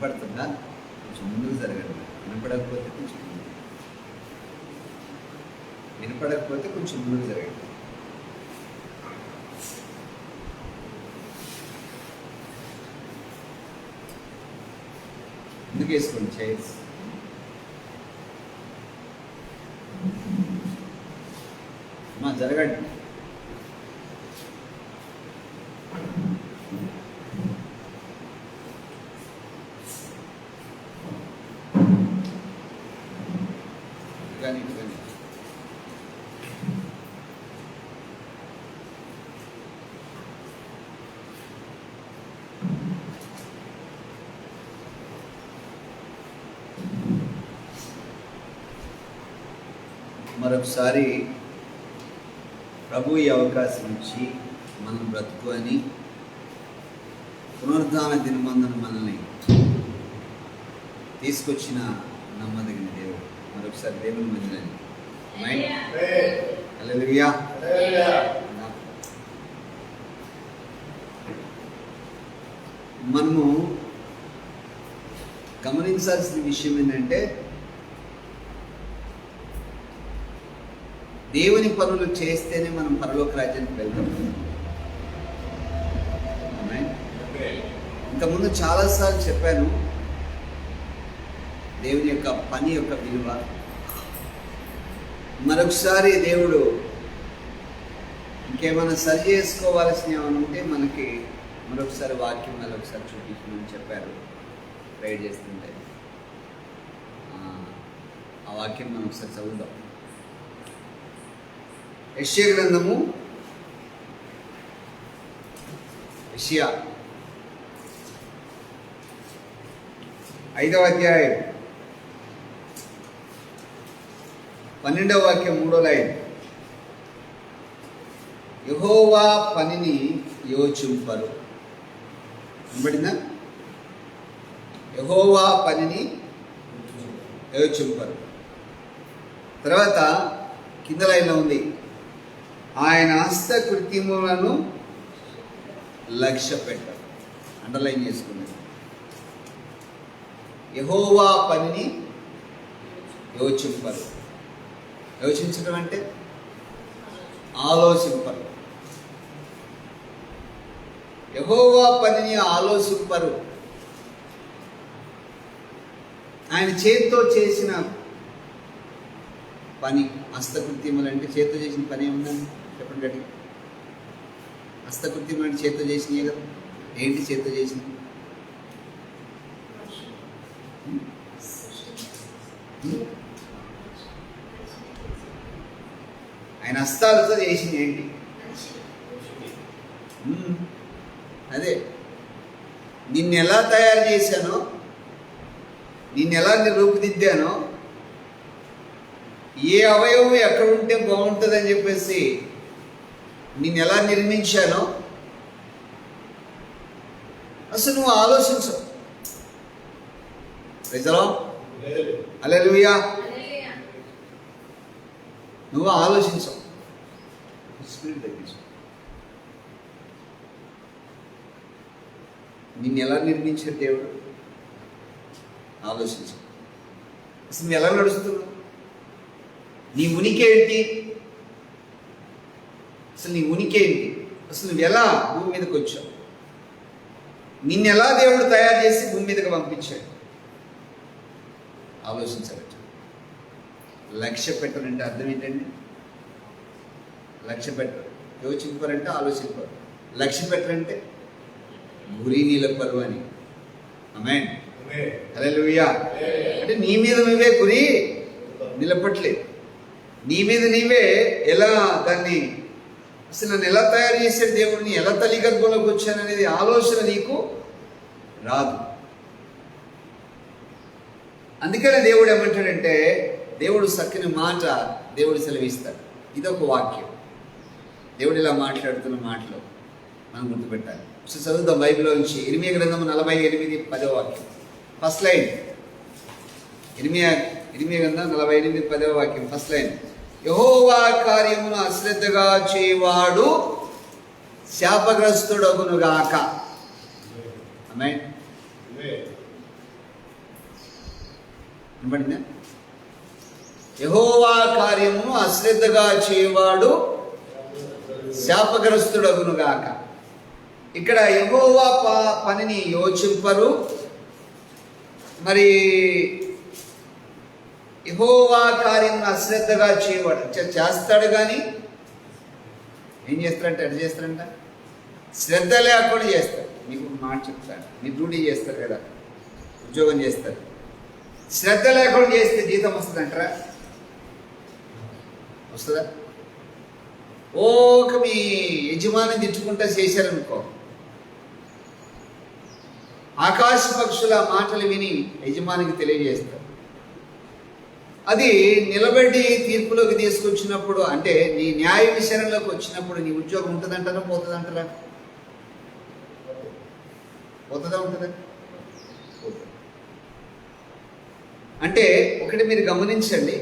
వినపడుతుందా? కొంచెం ముందుకు జరగండి. వినపడకపోతే కొంచెం ముందుకు జరగండి. ముందుకు వేసుకోండి చైర్స్. జరగండి. కానీ మరొకసారి ప్రభు ఈ అవకాశం ఇచ్చి మనం బ్రతుకు అని పునరుద్ధాన దినమందున మనల్ని తీసుకొచ్చిన నమ్మదగిన దేవుడు. మరొకసారి దేవుని మందిరాన్ని హల్లెలూయా. మనము గమనించాల్సిన విషయం ఏంటంటే, దేవుని పనులు చేస్తేనే మనం పరలోక రాజ్యానికి వెళ్తాం. ఇంతకుముందు చాలాసార్లు చెప్పాను దేవుని యొక్క పని యొక్క విలువ. మరొకసారి దేవుడు ఇంకేమైనా సరి చేసుకోవాల్సిన ఏమైనా ఉంటే మనకి మరొకసారి వాక్యం ఒకసారి చూపించమని చెప్పారు ప్రేయర్ చేస్తుంటే. ఆ వాక్యం మనం ఒకసారి చదువుదాం. యెషయా గ్రంథము, యెషయా 5వ అధ్యాయం 12వ వాక్యం 3వ లైన్. యెహోవా పనిని యోచింపరు. వినబడిందా? యెహోవా పనిని యోచింపరు. తర్వాత కింద లైన్లో ఉంది, ఆయన హస్తకృత్యములను లక్ష్య పెట్టరు. అండర్లైన్ చేసుకున్నది. యెహోవా పనిని యోచింపరు. యోచించడం అంటే ఆలోచింపరు. యెహోవా పనిని ఆలోచింపరు. ఆయన చేతితో చేసిన పని, హస్తకృత్యములు అంటే చేతితో చేసిన పని ఏముందండి చెప్పండి గట్టి. హస్తకృత్యములు అంటే చేతితో చేసినాయి కదా. ఏంటి చేతితో చేసింది? ఆయన హస్తాలతో చేసింది ఏంటి? అదే, నిన్ను ఎలా తయారు చేశానో, నిన్ను ఎలా రూపుదిద్దానో, ఏ అవయవం ఎక్కడ ఉంటే బాగుంటుందని చెప్పేసి నిన్ను ఎలా నిర్మించానో అసలు నువ్వు ఆలోచించు. హల్లెలూయా. నువ్వు ఆలోచించవు. స్పిరిట్ తగ్గించు. నిన్ను ఎలా నిర్మించాడు దేవుడు? ఆలోచించు. అసలు నువ్వు ఎలా నడుస్తున్నావు? నీ ఉనికి ఏంటి? అసలు నీ ఉనికి ఏంటి? అసలు నువ్వు ఎలా భూమి మీదకి వచ్చావు? నిన్ను ఎలా దేవుడు తయారు చేసి భూమి మీదకి పంపించాడు? ఆలోచించవచ్చు. లక్ష్య పెట్టారంటే అర్థం ఏంటండి? లక్ష్య పెట్టరు. యోచింపరంటే ఆలోచింపరు. లక్ష్య పెట్టరంటే గురి నిలపరు అని. ఆమేన్. హల్లెలూయా. అంటే నీ మీద నువ్వే గురి నిలపట్లేదు. నీ మీద నీవే ఎలా దాన్ని, అసలు నన్ను ఎలా తయారు చేశాడు దేవుడిని, ఎలా తల్లి గర్భంలోకి వచ్చాననేది ఆలోచన నీకు రాదు. అందుకనే దేవుడు ఏమంటాడంటే, దేవుడు చక్కని మాట దేవుడు సెలవిస్తాడు. ఇదొక వాక్యం. దేవుడు ఇలా మాట్లాడుతున్న మాటలు మనం గుర్తుపెట్టాలి. సో చదువుతాం బైబిల్లో నుంచి. ఇర్మియా గ్రంథము 48:10వ వాక్యం. First line. ఇర్మియా గ్రంథం 48:10వ వాక్యం. First line. యెహోవా కార్యమును అశ్రద్ధగా చేయవాడు శాపగ్రస్తుడగునుగాక. ఆమేన్. వినబడిందా? యెహోవా కార్యమును అశ్రద్ధగా చేయవాడు శాపగ్రస్తుడగునుగాక. ఇక్కడ యెహోవా పనిని యోచింపరు. మరి యెహోవా కార్యమును అశ్రద్ధగా చేయవాడు చేస్తాడు, కానీ ఏం చేస్తారంటే అటు చేస్తారంట శ్రద్ధ లేకుండా చేస్తారు. మీకు మాట చెప్తాను, మీరు డ్యూటీ చేస్తారు కదా, ఉద్యోగం చేస్తారు, శ్రద్ధ లేకుండా చేస్తే జీతం వస్తుందంటారా? వస్తుందా? మీ యజమాని తిట్టుకుంటా చేశారనుకో, ఆకాశ పక్షుల మాటలు విని యజమానికి తెలియజేస్తారు. అది నిలబెట్టి తీర్పులోకి తీసుకొచ్చినప్పుడు, అంటే నీ న్యాయ విషయంలోకి వచ్చినప్పుడు నీ ఉద్యోగం ఉంటుందంటారా పోతుందంటారా? పోతుందా ఉంటుందా? అంటే ఒకటి మీరు గమనించండి,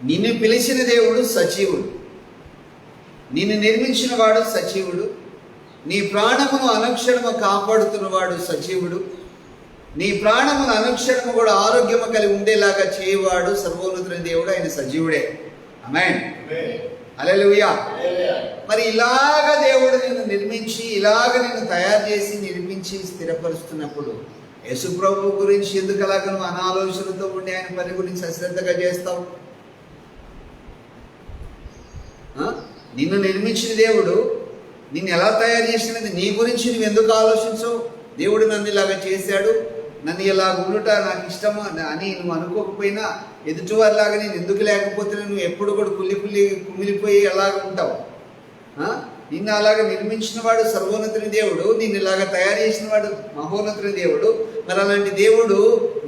నిన్ను పిలిచిన దేవుడు సజీవుడు, నిన్ను నిర్మించిన వాడు సజీవుడు, నీ ప్రాణమును అనుక్షణము కాపాడుతున్నవాడు సజీవుడు, నీ ప్రాణమును అనుక్షణము కూడా ఆరోగ్యము కలిగి ఉండేలాగా చేయవాడు సర్వోన్నతుని దేవుడు, ఆయన సజీవుడే. ఆమేన్, హల్లెలూయా. మరి ఇలాగ దేవుడు నిన్ను నిర్మించి, ఇలాగ నిన్ను తయారు చేసి నిర్మించి స్థిరపరుస్తున్నప్పుడు యేసు ప్రభు గురించి ఎందుకు అలాగ నువ్వు అనాలోచనతో ఉండి ఆయన పని గురించి అశ్రద్ధగా చేస్తావు? నిన్ను నిర్మించిన దేవుడు నిన్ను ఎలా తయారు చేసినది నీ గురించి నువ్వు ఎందుకు ఆలోచించవు? దేవుడు నన్ను ఇలాగ చేశాడు, నన్ను ఇలా ఉండుట నాకు ఇష్టమా అని నువ్వు అనుకోకపోయినా, ఎదుటివారిలాగా నేను ఎందుకు లేకపోతే నువ్వు ఎప్పుడు కూడా కుమిలిపోయి ఎలాగ ఉంటావు? నిన్ను అలాగ నిర్మించిన వాడు సర్వోన్నతుని దేవుడు, నిన్ను ఇలాగ తయారు చేసిన వాడు మహోన్నతుని దేవుడు. మరి అలాంటి దేవుడు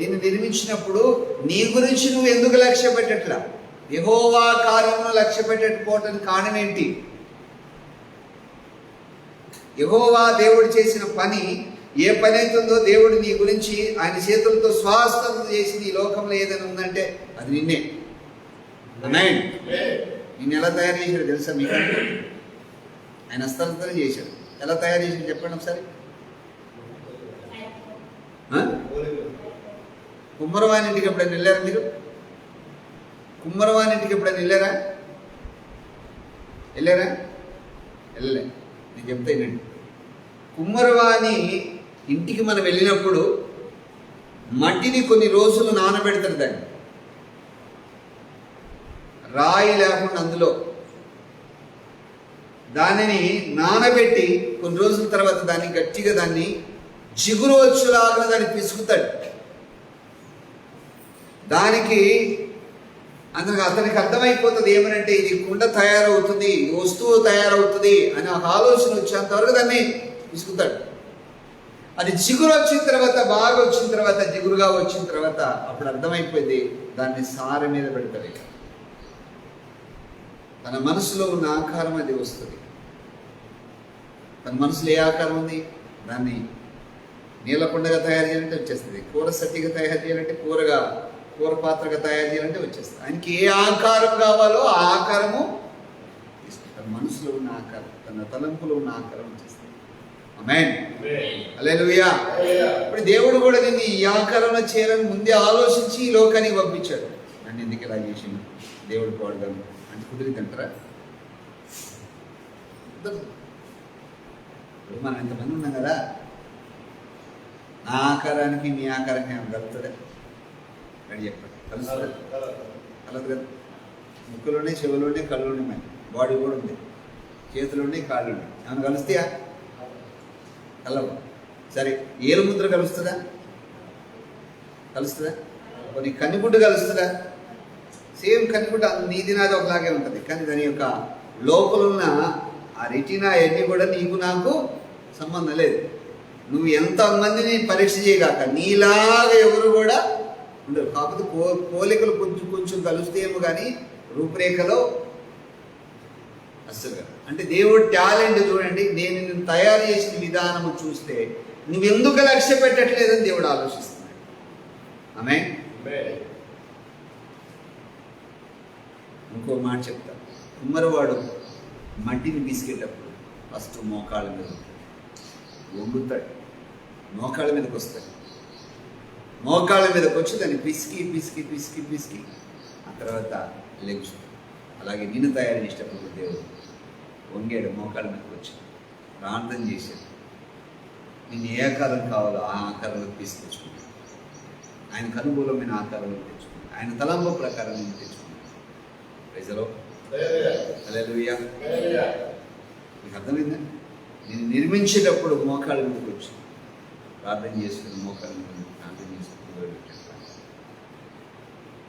నిన్ను నిర్మించినప్పుడు నీ గురించి నువ్వు ఎందుకు లక్ష్య పెట్టట్లా? యెహోవా కార్యమును లక్ష్య పెట్టకపోవటానికి కారణం ఏంటి? యెహోవా దేవుడు చేసిన పని, ఏ పని అవుతుందో దేవుడు నీ గురించి ఆయన చేతులతో స్వాస్థం చేసి ఈ లోకంలో ఏదైనా ఉందంటే అది నిన్నే. ఆమేన్. నిన్ను ఎలా తయారు చేశాడు తెలుసా మీకు? ఆయన హస్తగతం చేశాడు. ఎలా తయారు చేశాడు చెప్పండి ఒకసారి. కుమ్మరవానింటికి ఎప్పుడైనా వెళ్ళారా మీరు? కుమ్మరవానింటికి ఎప్పుడైనా వెళ్ళారా? వెళ్ళలే. నేను చెప్తా వినండి. కుమ్మరవాణి ఇంటికి మనం వెళ్ళినప్పుడు మట్టిని కొన్ని రోజులు నానబెడతారు, దాన్ని రాయి లేకుండా అందులో దానిని నానబెట్టి కొన్ని రోజుల తర్వాత దాన్ని గట్టిగా దాన్ని జిగురు వచ్చేలాగా దాన్ని పిసుకుతాడు. దానికి అతనికి అర్థమైపోతుంది ఏమనంటే ఇది కుండ తయారవుతుంది, ఇది వస్తువు తయారవుతుంది అని ఒక ఆలోచన వచ్చేంత వరకు దాన్ని పిసుకుతాడు. అది జిగురు వచ్చిన తర్వాత, బాగా వచ్చిన తర్వాత, జిగురుగా వచ్చిన తర్వాత అప్పుడు అర్థమైపోయింది, దాన్ని సారె మీద పెడతాడు. ఇక తన మనసులో ఉన్న ఆకారం అది వస్తుంది. తన మనసులో ఏ ఆకారం ఉంది దాన్ని నీలకుండగా తయారు చేయాలంటే వచ్చేస్తుంది, కూర సట్టిగా తయారు చేయాలంటే కూర పాత్రగా తయారు చేయాలంటే వచ్చేస్తుంది. ఆయనకి ఏ ఆకారం కావాలో ఆ ఆకారము తన మనసులో ఉన్న ఆకారం, తన తలంపులో ఉన్న ఆకారం వచ్చేస్తుంది. ఆమేన్, హల్లెలూయా. ఇప్పుడు దేవుడు కూడా నిన్ను ఈ ఆకారంలో చేయాలని ముందే ఆలోచించి ఈ లోకానికి పంపించాడు. నన్ను ఎందుకు ఇలా చేసిండు దేవుడు పాడుదాం అంటే కుదిరిద్దంటారా? ఇప్పుడు మనం ఎంతమంది ఉన్నాం కదా, నా ఆకారానికి మీ ఆకారానికి ఏమైనా కలుగుతుందా? అని చెప్పండి, కలుస్తుందా? కలదు కదా. ముక్కులోనే, చెవులోనే, కళ్ళులోనే, మరి బాడీ కూడా ఉంది, చేతులుండే, కాళ్ళు ఉన్నాయి, ఏమైనా కలుస్తాయా? కలవు. సరే, ఏలు ముద్ర కలుస్తుందా? కొన్ని కన్నిగుడ్డు కలుస్తుందా? సేమ్ కన్నిగుడ్డ నీది నాది ఒకలాగే ఉంటుంది, కానీ దాని యొక్క లోపల ఉన్న ఆ రెటీనా అవన్నీ కూడా నీకు నాకు సంబంధం లేదు. నువ్వు ఎంతమందిని పరీక్ష చేయగాక నీలాగా ఎవరు కూడా ఉండరు. కాకపోతే పోలికలు కొంచెం కలుస్తాయేమో కానీ రూపురేఖలో అస్సలు. అంటే దేవుడు టాలెంట్ చూడండి, నేను నిన్ను తయారు చేసిన విధానము చూస్తే నువ్వెందుకు లక్ష్య పెట్టట్లేదని దేవుడు ఆలోచిస్తున్నాడు. ఆమేన్. ఇంకో మాట చెప్తా. కుమ్మరివాడు మట్టిని తీసుకెళ్ళేటప్పుడు ఫస్ట్ మోకాళ్ళ మీద వంగుతాడు, మోకాళ్ళ మీదకి వస్తాడు. మోకాళ్ళ మీదకి వచ్చి దాన్ని పిసికి పిసికి పిసికి పిసికి ఆ తర్వాత లెగ్స్. అలాగే నిన్ను తయారు చేసేటప్పుడు దేవుడు వంగాడు, మోకాళ్ళ మీదకి వచ్చి ప్రార్థన చేశాడు. నేను ఏ ఆకారం కావాలో ఆ ఆకారంలో తీసుకొచ్చుకున్నాను. ఆయన అనుకూలమైన ఆకారంలో తెచ్చుకున్నాను. ఆయన తలంపు ప్రకారం నేను తెచ్చుకున్నాను. ప్రజలో హల్లెలూయా. మీకు అర్థమైందా? నేను నిర్మించేటప్పుడు మోకాళ్ళ మీదకి వచ్చి ప్రార్థన చేసుకుని మోకాళ్ళ మీద ప్రార్థన చేసుకుని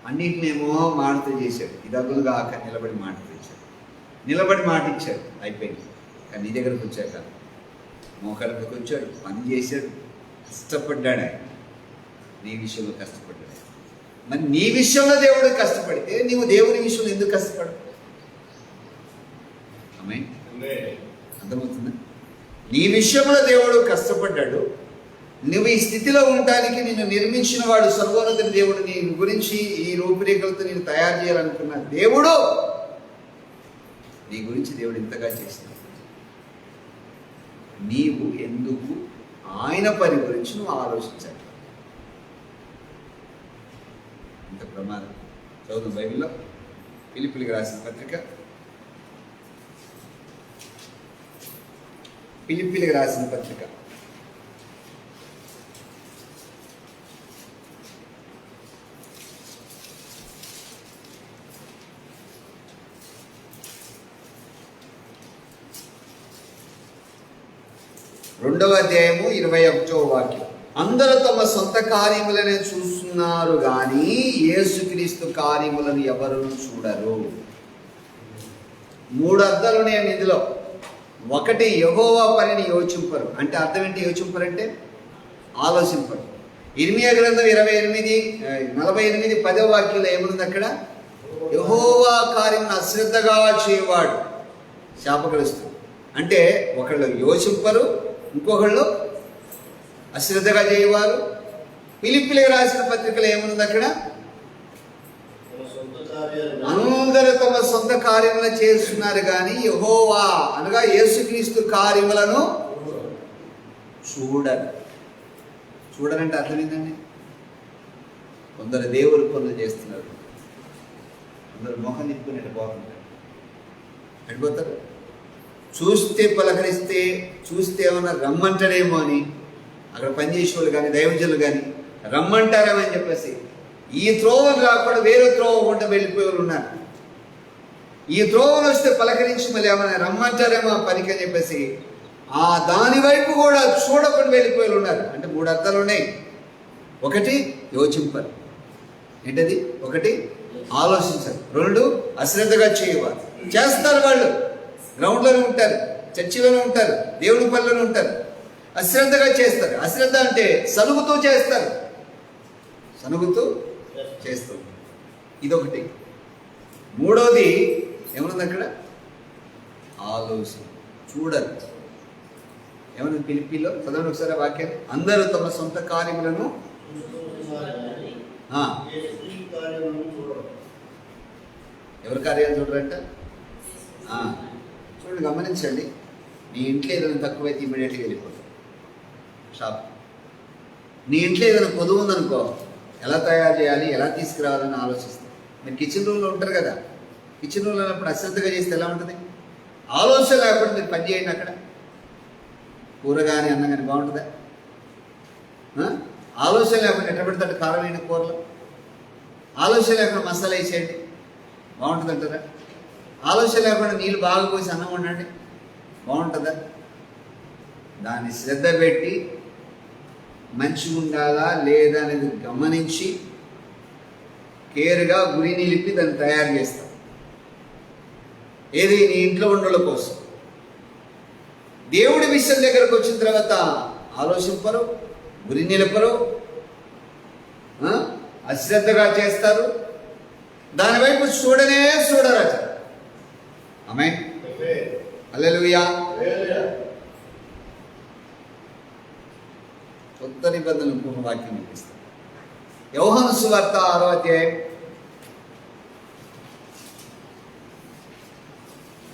అన్నింటినేమో మాటతో చేశాడు. ఇదగులుగా ఆక నిలబడి మాట తెచ్చాడు, నిలబడి మాట ఇచ్చాడు, అయిపోయింది. కానీ నీ దగ్గరకు వచ్చాక మోకాళ్ళ మీదకి వచ్చాడు, పని చేశాడు, కష్టపడ్డాడు. ఆయన నీ విషయంలో కష్టపడ్డాడు. మరి నీ విషయంలో దేవుడు కష్టపడితే నీవు దేవుని విషయంలో ఎందుకు కష్టపడవు? ఆమేన్. అర్థమవుతుందా? నీ విషయంలో దేవుడు కష్టపడ్డాడు. నువ్వు ఈ స్థితిలో ఉండటానికి నిన్ను నిర్మించిన వాడు సర్వోన్నత దేవుడు. నీ గురించి ఈ రూపురేఖలతో నేను తయారు చేయాలనుకున్న దేవుడు నీ గురించి దేవుడు ఇంతగా చేసినాడు. నీవు ఎందుకు ఆయన పని గురించి నువ్వు ఆలోచించాలి? ఇంత ప్రమాదం. చదువు బైబిల్లో ఫిలిప్పీయులకు రాసిన పత్రిక, ఫిలిప్పీయులకు రాసిన పత్రిక 2వ అధ్యాయము 21వ వాక్యం. అందరూ తమ సొంత కార్యములనే చూస్తున్నారు కానీ యేసుక్రీస్తు కార్యములను ఎవరు చూడరు. 3 అర్థాలు ఉన్నాయి ఇందులో. ఒకటి, యెహోవా పనిని యోచింపరు. అంటే అర్థం ఏంటి? యోచింపరు అంటే ఆలోచింపరు. ఇర్మియా గ్రంథం 48 10వ వాక్యంలో ఏముంది అక్కడ? యెహోవా కార్యమును అశ్రద్ధగా చేయవాడు శాపగ్రస్తుడు. అంటే ఒకళ్ళు యోచింపరు, ఇంకొకళ్ళు అశ్రద్ధగా చేయవారు. ఫిలిప్పీయులకు రాసిన పత్రికలో ఏముంది అక్కడ? అందరూ తమ సొంత కార్యములను చేస్తున్నారు కానీ యెహోవా అనగా యేసుక్రీస్తు కార్యములను చూడరు. చూడరంటే అర్థం ఏంటండి? కొందరు దేవుడు పనులు చేస్తున్నారు, కొందరు మొహం తిప్పుకుని వెళ్ళిపోతారు. చూస్తే పలకరిస్తే, చూస్తే ఏమన్నా రమ్మంటాడేమో అని అక్కడ పనిచేసే వాళ్ళు కానీ దైవజనులు కానీ రమ్మంటారేమో అని చెప్పేసి ఈ త్రోవను రాకుండా వేరే త్రోవ గుండా వెళ్ళిపోయే వాళ్ళు ఉన్నారు. ఈ త్రోవను వస్తే పలకరించి మళ్ళీ ఏమైనా రమ్మంటారేమో ఆ పనికి అని చెప్పేసి ఆ దాని వైపు కూడా చూడకుండా వెళ్ళిపోయే వాళ్ళు ఉన్నారు. అంటే 3 అర్థాలు ఉన్నాయి. ఒకటి, యోచింపరు. ఏంటది? ఒకటి, ఆలోచించరు. 2, అశ్రద్ధగా చేయవారు. చేస్తారు, వాళ్ళు గ్రౌండ్లోనే ఉంటారు, చర్చిలోనే ఉంటారు, దేవుని పనులను ఉంటారు, అశ్రద్ధగా చేస్తారు. అశ్రద్ధ అంటే సనుగుతూ చేస్తారు, సనుగుతూ చేస్తారు. ఇదొకటి. 3వది ఏమన్నది అక్కడ? ఆలోచన. చూడరు. ఏమన్నది ఫిలిప్పీలో? చదవండి ఒకసారి వాక్యాన్ని. అందరూ తమ సొంత కార్యములను ఎవరి కార్యాలు చూడరంట? చూడండి, గమనించండి. నీ ఇంట్లో ఏదైనా తక్కువైతే ఇమీడియట్గా వెళ్ళిపోతావు షాప్. నీ ఇంట్లో ఏదైనా పొదువు ఉందనుకో, ఎలా తయారు చేయాలి, ఎలా తీసుకురావాలని ఆలోచిస్తాం. మీరు కిచెన్ రూమ్లో ఉంటారు కదా, కిచెన్ రూమ్లో ఉన్నప్పుడు అశ్రద్ధగా చేస్తే ఎలా ఉంటుంది? ఆలోచన లేకుండా మీరు పని చేయండి. అక్కడ కూర కానీ అన్నం కానీ బాగుంటుందా? ఆలోచన లేకుండా ఎట్ట పెడతాడు కారమైన కూరలు? ఆలోచన లేకుండా మసాలా వేసేయండి, బాగుంటుంది అంటారా? ఆలోచన లేకుండా నీళ్ళు బాగా పోసి అన్నం వండండి, బాగుంటుందా? దాన్ని శ్రద్ధ పెట్టి మంచిగా ఉండాలా లేదా అనేది గమనించి కేర్గా గురి నిలిపి దాన్ని తయారు చేస్తాం. ఏది? నీ ఇంట్లో ఉండల కోసం. దేవుడి విషయం దగ్గరకు వచ్చిన తర్వాత ఆలోచింపరు, గురి నిలపరు, అశ్రద్ధగా చేస్తారు, దానివైపు చూడనే చూడరట. ఆమేన్. హల్లెలూయా. కొత్త నిబంధనలు ఇంకొక వాక్యం వినిపిస్తాం. యోహాను సువార్త 6వ అధ్యాయం.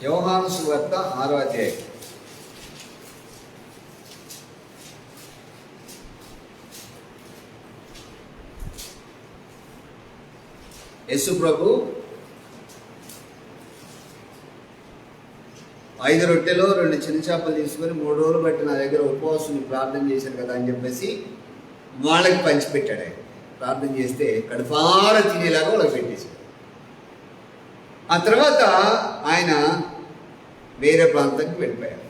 యోహాను సువార్త 6వ అధ్యాయం. యేసు ప్రభు 5 రొట్టెలు 2 చిన్న చేపలు తీసుకొని 3 రోజులు బట్టి నా దగ్గర ఉపవాసం ప్రార్థన చేశాను కదా అని చెప్పేసి వాళ్ళకి పంచిపెట్టాడు. ఆయన ప్రార్థన చేస్తే కడుపారా తినేలాగా వాళ్ళకి పెట్టేశాడు. ఆ తర్వాత ఆయన వేరే ప్రాంతానికి వెళ్ళిపోయారు.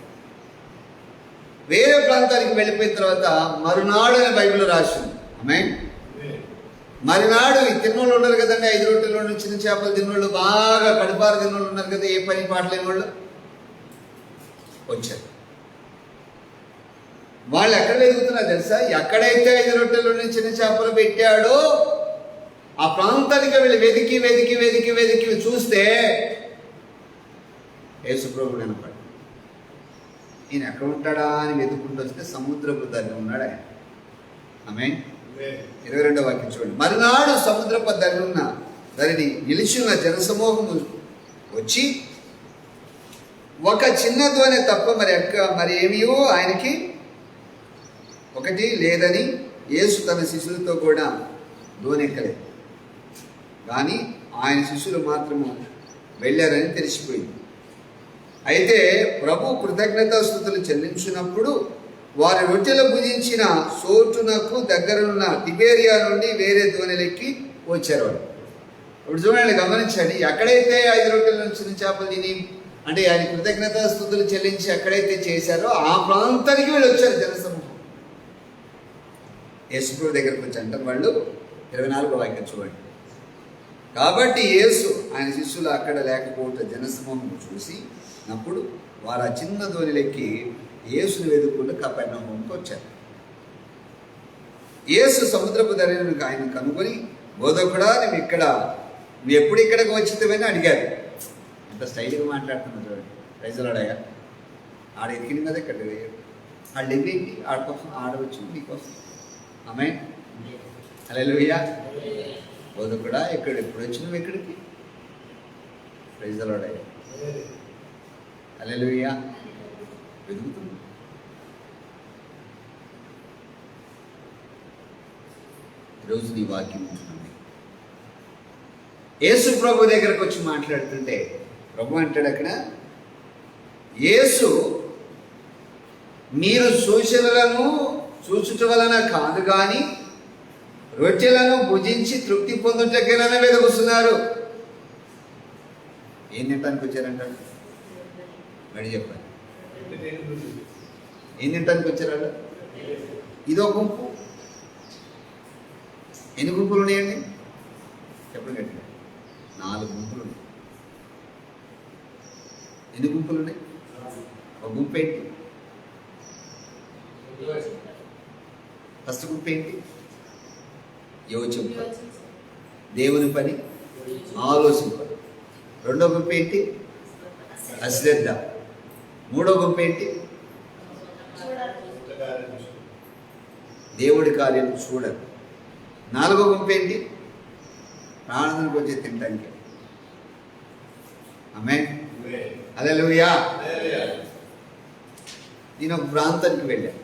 వేరే ప్రాంతానికి వెళ్ళిపోయిన తర్వాత మరునాడు అనే బైబిల్లో రాసింది. ఆమేన్. మరునాడు ఈ తిన్నోళ్ళు ఉన్నారు కదండి, 5 రొట్టెలు చిన్న చేపలు తిన్నోళ్ళు, బాగా కడుపారు తిన్నోళ్ళు ఉన్నారు కదా, ఏ పని పాట లేని వాళ్ళు వచ్చారు. వాళ్ళు ఎక్కడ వెతుకుతున్నారు తెలుసా? ఎక్కడైతే 5 రొట్టెలు చిన్న చేపలు పెట్టాడో ఆ ప్రాంతానికి వెళ్ళి వెతికి వెతికి వెతికి వెతికి చూస్తే యేసుప్రభుడు కనపడ్డాడు. ఈయన ఎక్కడ ఉంటాడా అని వెతుక్కుంటూ వస్తే సముద్రపు ధరని ఉన్నాడు ఆయన. ఆమేన్. 22వ వాక్యం చూడండి. మరునాడు సముద్రపు ధరిని నిలిచిన జనసమూహము వచ్చి ఒక చిన్న ధ్వని తప్ప మరి ఏమీ ఆయనకి ఒకటి లేదని యేసు తన శిష్యులతో కూడా ధ్వనెక్కలేదు. కానీ ఆయన శిష్యులు మాత్రము వెళ్ళారని తెలిసిపోయింది. అయితే ప్రభు కృతజ్ఞతాస్తుతులు చెల్లించినప్పుడు వారి రొట్టెలు భుజించిన సోటునకు దగ్గరనున్న తిబేరియా నుండి వేరే ధ్వనిలెక్కి వచ్చారు వాళ్ళు. ఇప్పుడు చూడండి, గమనించండి. ఎక్కడైతే 5 రొట్టెల చిన్న చేపలు తిని అంటే ఆయన కృతజ్ఞతాస్తుతులు చెల్లించి ఎక్కడైతే చేశారో ఆ ప్రాంతానికి వీళ్ళు వచ్చారు జనసమూహం. యేసుప్రభు దగ్గరకు వచ్చి అంటారు వాళ్ళు. 24వ వాక్యం చూడండి. కాబట్టి యేసు ఆయన శిష్యులు అక్కడ లేకపోతే జనసమూహం చూసినప్పుడు వారు ఆ చిన్న ధ్వనిలెక్కి యేసుని వెతుక్కుంటూ కపెర్నహూముకు వచ్చారు. యేసు సముద్రపు ధరని ఆయన కనుగొని, బోధకుడా నువ్వు ఎప్పుడు ఇక్కడికి వచ్చిందని అడిగారు. అంత స్టైల్గా మాట్లాడుతున్నారు చూడండి. రైజులాడయ్యా ఆడ ఎక్కిన కదా ఇక్కడ వాళ్ళు ఎగిరేంటి ఆడకోసం ఆడవచ్చు నీకోసం. ఆమేన్. హల్లెలూయా. బోధకుడా ఎప్పుడు వచ్చినావు ఎక్కడికి? రైజులాడయ్యా. హల్లెలూయా. వెతుకుతుంది. ఈరోజు నీ వాక్యం ఉంటున్నాను. యేసు ప్రభు దగ్గరకు వచ్చి మాట్లాడుతుంటే ప్రభు అంటాడు అక్కడ, యేసు మీరు సూచనలను చూచుట వలన కాదు కానీ రొట్టెలను భుజించి తృప్తి పొందుటకేనా వెతుకుతున్నారు. ఏం తినడానికి వచ్చారంటాడు? మరి చెప్పాలి. ఏం తినడానికి వచ్చారు? ఇదో గుంపు. ఎన్ని గుంపులు ఉన్నాయండి? చెప్పండి గట్టిగా. 4 గుంపులు ఉన్నాయి. ఎన్ని గుంపులు ఉన్నాయి? ఒక గుంపు ఏంటి? ఫస్ట్ గుంపు ఏంటి? యోచింప, దేవుని పని ఆలోచింపదు. 2వ గుంపు ఏంటి? అశ్రద్ధ. 3వ గుంపు ఏంటి? దేవుడి కార్యం చూడదు. 4వ గుంపు ఏంటి? ప్రాణానికి వచ్చే తినడానికి. ఆమేన్. హల్లెలూయా. నేను ఒక ప్రాంతానికి వెళ్ళాను.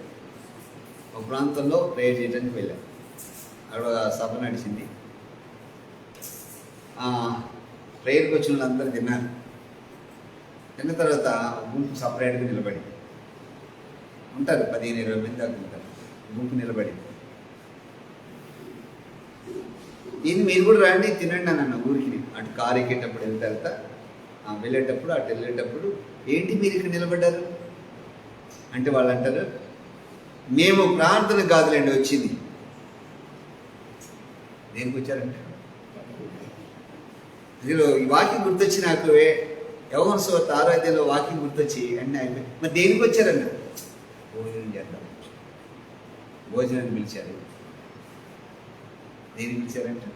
ఒక ప్రాంతంలో ప్రేయర్ చేయడానికి వెళ్ళాను. అక్కడ సభ నడిచింది. ప్రేయర్కి వచ్చిన వాళ్ళందరూ తిన్నారు. తిన్న తర్వాత గుంపు సపరేట్గా నిలబడి ఉంటారు. 15-20 మంది దాకా ఉంటారు. గుంపు నిలబడి, ఇది మీరు కూడా రండి తినండి అన్న ఊరికి. అటు కారు ఎక్కేటప్పుడు వెళ్తా వెళ్ళేటప్పుడు అటు వెళ్ళేటప్పుడు ఏంటి మీరు ఇక్కడ నిలబడ్డారు అంటే వాళ్ళు అంటారు, మేము ప్రార్థన కాదులేండి వచ్చింది. దేనికి వచ్చారంటే ఇందులో ఈ వాక్యం గుర్తొచ్చి నాకు యోహాను సువార్త 6వ అధ్యాయంలో వాక్యం గుర్తొచ్చి అన్నీ అయిపోయి మరి దేనికి వచ్చారన్న? భోజనం చేద్దాం. భోజనాన్ని పిలిచారు. దేనికి పిలిచారంటే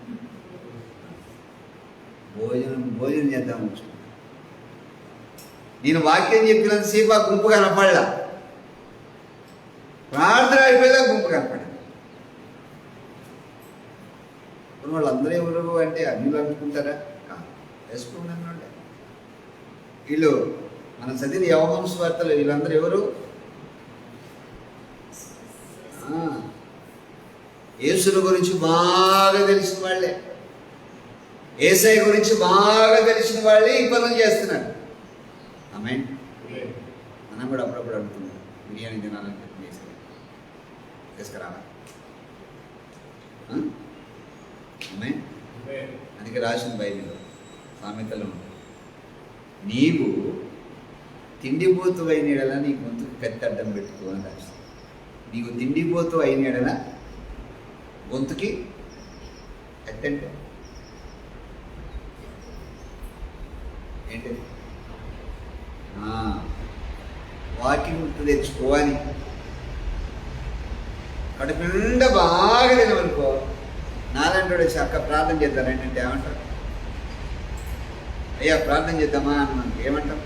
భోజనం చేద్దాం. నేను వాక్యం చెప్పినంతసేపు ఆ గుంపు కనపడలా. ప్రార్థన అయిపోయేదా గుంపు కనపడింది. ఇప్పుడు వాళ్ళందరూ ఎవరు అంటే అన్యులు అనుకుంటారా? వేసుకున్నాను. వీళ్ళు మనం చదివిన యోహాను సువార్తలో వీళ్ళందరూ ఎవరు? యేసుని గురించి బాగా తెలిసిన వాళ్ళే. యేసయ్య గురించి బాగా తెలిసిన వాళ్ళే ఈ పనులు చేస్తున్నారు. ఆమేన్. మనం కూడా అప్పుడప్పుడు అడుగుతున్నాం, బిర్యానీ తినాలని చెప్పి తీసుకురావా. ఆమేన్. అందుకే రాసిన బైబిల్లో సామెతలో ఉంటుంది, నీవు తిండిపోతూ అయిన ఎడల నీ గొంతుకు కత్తి అడ్డం పెట్టుకో అని రాస్తుంది. నీకు తిండిపోతూ అయిన ఎడల గొంతుకి కత్తి అంటే ఏంటి? వాకింగ్ గుర్తు తెచ్చుకోవాలి. కడుపు నిండా బాగా తినమనుకో, నాలంటే వచ్చి అక్క ప్రార్థన చేద్దాం ఏంటంటే ఏమంటారు? అయ్యా ప్రార్థన చేద్దామా అన్నాను, ఏమంటాం?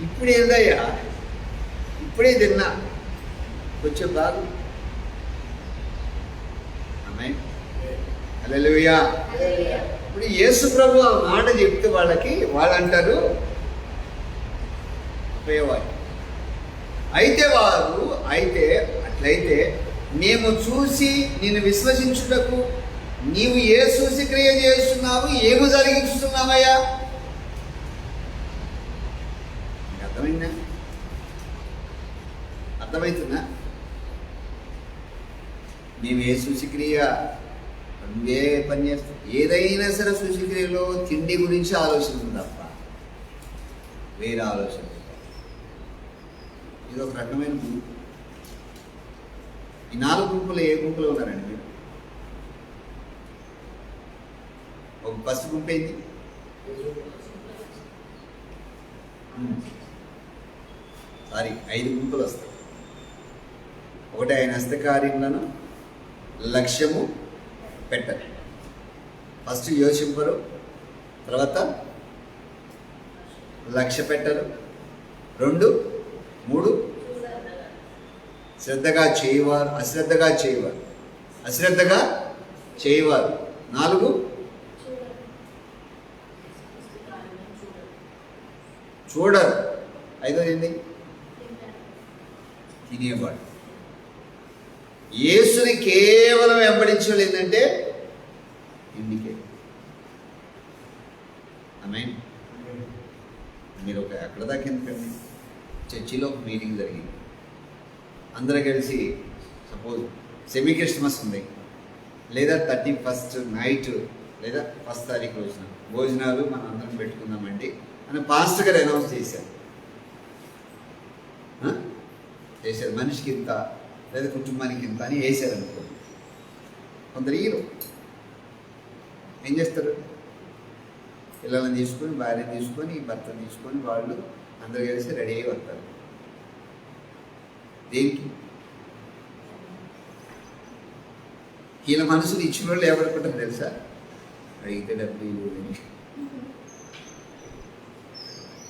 ఇప్పుడు ఏందయ్యా, ఇప్పుడే తిన్నా, కొంచెం బాగు. ఆమేన్. హల్లెలూయా. ఇప్పుడు యేసు ప్రభు ఆ మాట చెప్తే వాళ్ళు అంటారు ఉపయోగం. అట్లయితే మేము చూసి నిన్ను విశ్వసించుటకు నీవు ఏ చూసి క్రియ చేస్తున్నావు, ఏమి జరిగిస్తున్నావయ్యా? అర్థమైందా? అర్థమవుతుందా? మేము ఏ సూచిక్రియ నువ్వే పని చేస్తావు. ఏదైనా సరే సూచిక్రియలో తిండి గురించి ఆలోచన ఉంది తప్ప వేరే ఆలోచన. ఇది ఒక రకమైన గుంపు. ఈ 4 గుంపులు ఏ గుంపులో ఉన్నారండి మీరు? ఒక ఫస్ట్ గుంపు ఏంటి? సారీ, 5 గుంపులు వస్తాయి. ఒకటి, ఆయన హస్తకార్యములను లక్ష్యము పెట్టరు. ఫస్ట్ యోచింపరు, తర్వాత లక్ష్య పెట్టరు, 2, 3 శ్రద్ధగా చేయవారు, అశ్రద్ధగా చేయవారు, 4 చూడరు, 5 ఏంటి? తినేవాడు. యేసుని కేవలం వెంబడించడం ఏంటంటే ఇండికే. ఆమేన్. మీరు ఎక్కడ దాకా ఎందుకండి? చర్చిలో ఒక మీటింగ్ జరిగింది, అందరూ కలిసి, సపోజ్ సెమీ క్రిస్మస్ ఉంది, లేదా 31st నైట్ లేదా 1st తారీఖు రోజున భోజనాలు మనం అందరం పెట్టుకుందామండి అని పాస్టర్ గారు అనౌన్స్ చేశారు. మనిషికి ఇంత లేదా కుటుంబానికి ఇంత అని వేసారు అనుకో. కొందరు హీరో ఏం చేస్తారు? పిల్లలను తీసుకొని, భార్యను తీసుకొని, భర్తను తీసుకొని వాళ్ళు అందరూ కలిసి రెడీ అయ్యి వస్తారు. దేనికి? ఈయన మనసులు ఇచ్చిన వాళ్ళు ఎవరుకుంటారు తెలుసా? అడిగితే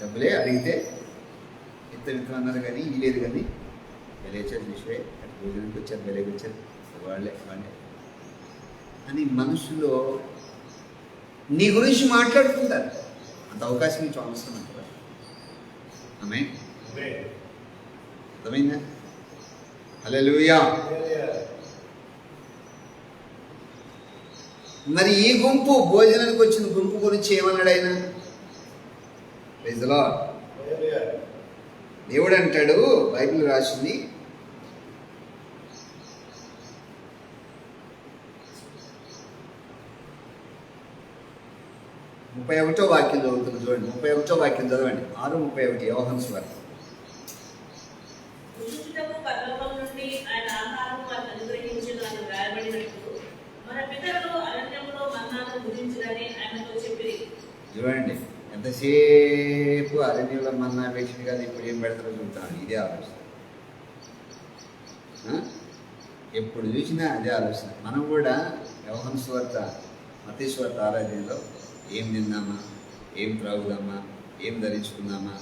డబ్బులే అడిగితే ఇద్దరు అన్నారు కానీ ఇలేదు, కానీ వెళ్ళేచ్చారు, చూసివే భోజనానికి వచ్చారు, వెళ్ళేకి వచ్చారు, వాళ్ళే అని మనసులో నీ గురించి మాట్లాడుతుంటారు. అంత అవకాశం నీకు అవసరం అంటారా? ఆమేన్. అర్థమైందా? హల్లెలూయా. మరి ఈ గుంపు, భోజనానికి వచ్చిన గుంపు గురించి ఏమన్నాడు ఆయన? Praise the lord. దేవుడు అంటాడు, బైబిల్ రాసింది, ముప్పై 31వ వాక్యం చదువుతుంది చూడండి. 31వ వాక్యం చదవండి. 6:31 యోహాను సువార్త. చూడండి, ఎంతసేపు అరణ్యంలో మన్నా పెట్టింది కదా, ఇప్పుడు ఏం పెడతారో చూస్తాను. ఇదే ఆలోచన, ఎప్పుడు చూసినా అదే ఆలోచన. మనం కూడా యోహాను సువార్త, మత్తయి సువార్త ఆరాధనలో ఏం తిందామా, ఏం త్రాగుదామా, ఏం ధరించుకుందామా,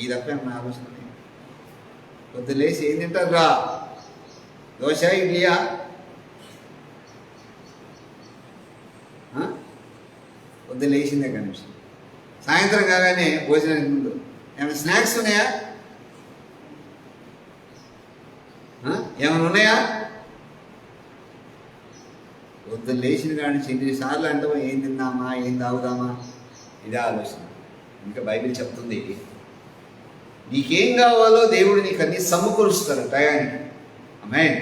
ఈ తప్ప మన ఆలోచన. పొద్దు లేచి ఏం తింటారు రా? దోశ, ఇడ్లీయా? పొద్దు లేచిందే కనీసం. సాయంత్రం కాగానే భోజనానికి ముందు ఏమైనా స్నాక్స్ ఉన్నాయా? ఏమైనా ఉన్నాయా? పొద్దున్న లేచిన కాడి నుంచి ఎన్నిసార్లు అంటామో ఏం తిందామా, ఏం తాగుదామా, ఇదే ఆలోచన. ఇంకా బైబిల్ చెప్తుంది, నీకేం కావాలో దేవుడు నీకు అన్నీ సమకూరుస్తాడు టయానికి. ఆమేన్.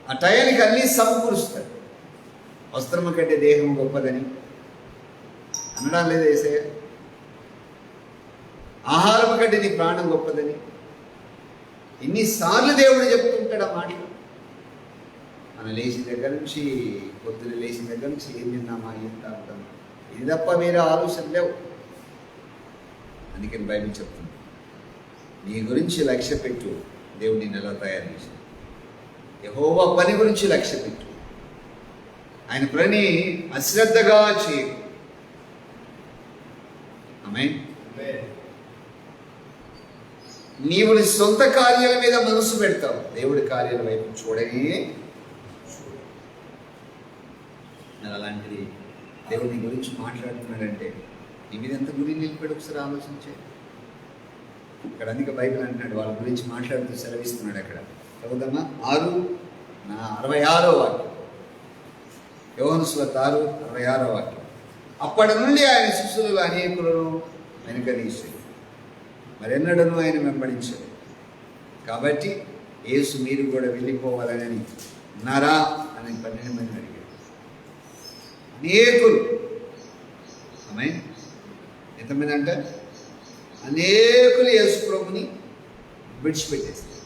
ఆ టయానికి అన్నీ సమకూరుస్తాడు. వస్త్రము కంటే దేహం గొప్పదని అనడం లేదు యేసయ్య. ఆహారం కంటే నీ ప్రాణం గొప్పదని ఎన్నిసార్లు దేవుడు చెప్తుంటాడు ఆ మాటలు. మనం లేచిన దగ్గర నుంచి, పొద్దున లేచిన దగ్గర నుంచి ఏం తిన్నామా, ఏం తాగుతామా, ఇది తప్ప వేరే ఆలోచన లేవు. అందుకని బైబిల్ చెప్తుంది, నీ గురించి లక్ష్య పెట్టు, దేవుడు నిన్ను ఎలా తయారు చేశాడు. యెహోవా పని గురించి లక్ష్య పెట్టు, ఆయన పని అశ్రద్ధగా చేయు. ఆమేన్. నీవు నీ సొంత కార్యాల మీద మనసు పెడతావు, దేవుడి కార్యాల వైపు చూడనే చూడు. మరి అలాంటిది దేవుడు నీ గురించి మాట్లాడుతున్నాడంటే నీ మీద ఎంత గురి నిలిపాడు ఒకసారి ఆలోచించే. ఇక్కడ అందుకే బైబిల్ అంటున్నాడు, వాళ్ళ గురించి మాట్లాడుతూ సెలవిస్తున్నాడు. అక్కడ చదువుదామా, 66వ వాక్యం, యోహాను సువార్త 6:66 వాక్యం. అప్పటి నుండి ఆయన శిష్యులు అనేకులను వెనుకదీశాడు, మరెన్నడను ఆయన వెంబడించాడు. కాబట్టి యేసు మీరు కూడా వెళ్ళిపోవాలని ఉన్నారా అని 12 మందిని అడిగాడు. అనేకులు, ఆమేన్, ఎంతమంది అంటే అనేకులు యేసు ప్రభుని విడిచిపెట్టేస్తారు.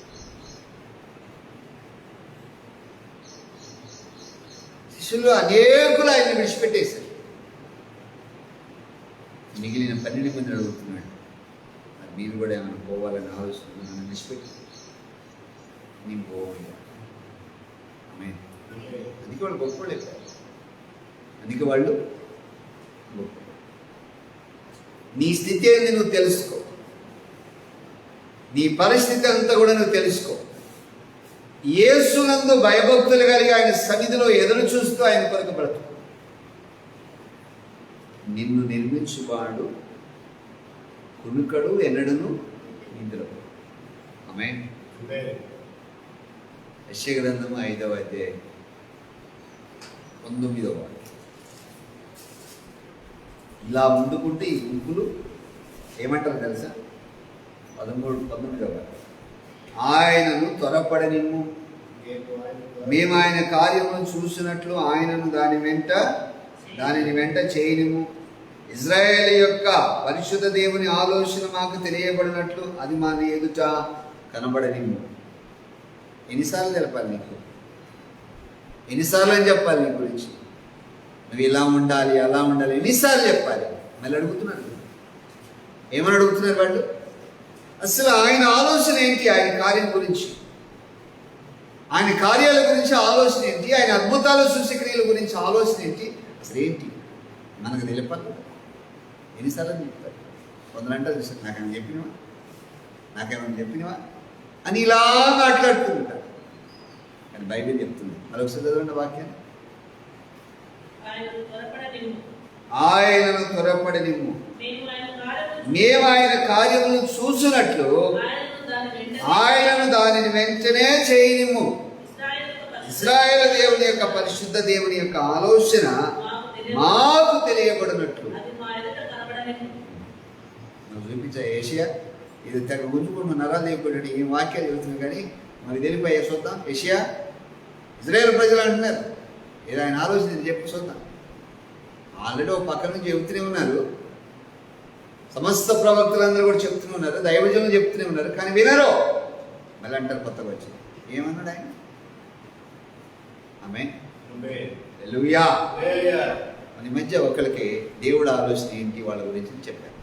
శిష్యులు అనేకులు ఆయన్ని విడిచిపెట్టేశారు. మిగిలిన 12 మందిని అడుగుతున్నాడు, మరి మీరు కూడా ఏమైనా పోవాలని ఆలోచన నన్ను విడిచిపెట్టి నేను పోవాలి. అందుకే వాళ్ళు గొప్పవాళ్ళు అయిపోయారు. అందుకే వాళ్ళు గొప్ప. నీ స్థితి ఏంది నువ్వు తెలుసుకో, నీ పరిస్థితి అంతా కూడా నువ్వు తెలుసుకో. యేసునందు భయభక్తులు కలిగి ఆయన సన్నిధిలో ఎదురు చూస్తూ ఆయన కొరకు బ్రతుకు. నిన్ను నిర్మించువాడు కునుకడు, ఎన్నడను నిద్రపోడు. ఆమేన్. యెషయా గ్రంథము 5వ అధ్యాయం 19వ వాక్యం. ఇలా ముందుకుంటే ఈ గుంపులు ఏమంటారు తెలుసా? 19వ వాక్యం, ఆయనను త్వరపడనిమ్ము, మేము ఆయన కార్యమును చూసినట్లు ఆయనను దానిని వెంట చేయనిము. ఇజ్రాయేలు యొక్క పరిశుద్ధ దేవుని ఆలోచన మాకు తెలియబడినట్లు అది మా ఎదుట కనబడనిమ్ము. ఎన్నిసార్లు తెలపాలి నీకు? ఎన్నిసార్లు అని చెప్పాలి నీ గురించి? నువ్వు ఇలా ఉండాలి, అలా ఉండాలి, ఎన్నిసార్లు చెప్పాలి? మళ్ళీ అడుగుతున్నారు. ఏమని అడుగుతున్నారు వాళ్ళు? అసలు ఆయన ఆలోచన ఏంటి? ఆయన కార్యం గురించి, ఆయన కార్యాల గురించి ఆలోచన ఏంటి? ఆయన అద్భుతాలు సూచక్రియల గురించి ఆలోచన ఏంటి? అసలు ఏంటి మనకు తెలిపాలి. ఎన్నిసార్లు చెప్తారు? కొందరంటే నాకేమైనా చెప్పినవా అని ఇలా మాట్లాడుతూ ఉంటారు. కానీ బైబిల్ చెప్తుంది, మరొకసారి చదవండి వాక్యాన్ని, ఆయనను త్వరపడనిమ్ము, మేము ఆయన కార్యములను చూసినట్లు ఆయనను దానిని వెంటనే చేయనిమ్ము. ఇశ్రాయేలు దేవుని యొక్క పరిశుద్ధ దేవుని యొక్క ఆలోచన మాకు తెలియబడినట్లు. నువ్వు చూపించా యెషయా, ఇది తెగ గుంజుకున్న నరాలు లేకపోతే ఈ వాక్యాలు చెబుతున్నాయి. కానీ మనకి తెలిపోయే చూద్దాం. యెషయా ఇజ్రాయేల్ ప్రజలు అంటున్నారు, ఏదో ఆయన ఆలోచన చెప్పి చూద్దాం. ఆల్రెడీ ఒక పక్క నుంచి చెబుతూనే ఉన్నారు, సమస్త ప్రవక్తలందరూ కూడా చెప్తూనే ఉన్నారు, దైవజనులు చెప్తూనే ఉన్నారు, కానీ వినరు. మళ్ళీ అంటారు కొత్తగా వచ్చి, ఏమన్నాడు ఆయన? ఆమేన్. హల్లెలూయా. మన మధ్య ఒకరికి దేవుడు ఆలోచన ఏంటి వాళ్ళ గురించి చెప్పారు.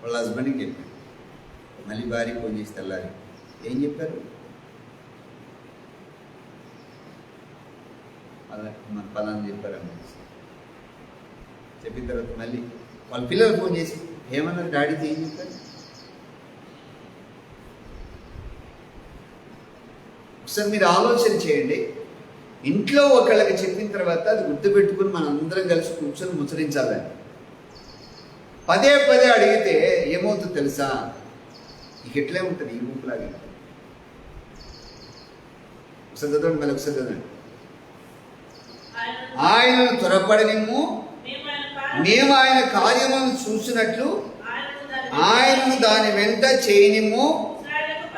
వాళ్ళ హస్బెండ్కి చెప్పారు, మళ్ళీ భార్య ఫోన్ చేసి తెల్లారి ఏం చెప్పారు? మన పలానా చెప్పారని చెప్పిన తర్వాత మళ్ళీ వాళ్ళ పిల్లలు ఫోన్ చేసి ఏమన్నారు? డాడీతో ఏం చెప్పారు? ఒకసారి మీరు ఆలోచన చేయండి. ఇంట్లో ఒకళ్ళకి చెప్పిన తర్వాత అది గుర్తుపెట్టుకుని మనం అందరం కలిసి కూర్చొని ముచ్చరించాలని. పదే అడిగితే ఏమవుతుందో తెలుసా? ఇక ఎట్లే ఉంటుంది, ఈ గుంపులాగా ఒకసారి చదవండి, మళ్ళీ ఒకసారి చదవండి. ఆయనను త్వరపడనిమ్ము, మేము ఆయన కార్యములను చూసినట్లు ఆయనను దాని వెంట చేయనిమ్ము.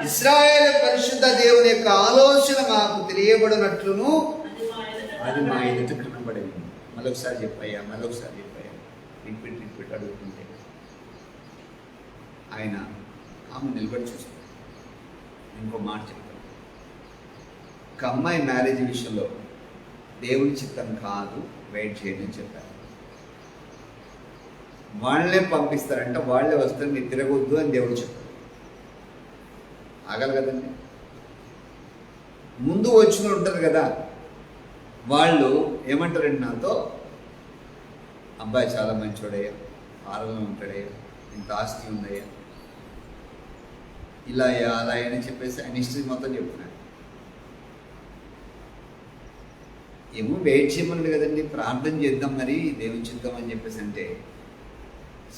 ఇశ్రాయేలు పరిశుద్ధ దేవుని యొక్క ఆలోచన మాకు తెలియబడినట్లును అది మా ఎదుట కనబడింది. మళ్ళొకసారి చెప్పయ్యా, మళ్ళొకసారి చెప్పయ్యా, రిపీట్ అడుగుతుంటే ఆయన ఆమె నిలబడి చూస్తాడు. ఇంకో మాట చెప్తాను, ఒక అమ్మాయి మ్యారేజ్ విషయంలో దేవుని చిత్తం కాదు, వెయిట్ చేయండి అని చెప్పారు. వాళ్ళనే పంపిస్తారంట, వాళ్ళే వస్తారు, మీరు తిరగొద్దు అని దేవుడు చెప్పారు. ఆగాలి కదండి. ముందు వచ్చిన ఉంటారు కదా, వాళ్ళు ఏమంటారండి నాతో, అబ్బాయి చాలా మంచోడయ్యా, ఆరోగ్యం ఉంటాడయ్యా, ఇంత ఆస్తి ఉందయ్యా, ఇలా అలా అని చెప్పేసి ఆయన హిస్టరీ మొత్తం చెప్తున్నాడు. ఏమో వెయిట్ చేయమన్నాడు కదండి, ప్రార్థన చేద్దాం మరి దేవుని చిత్తం అని చెప్పేసి అంటే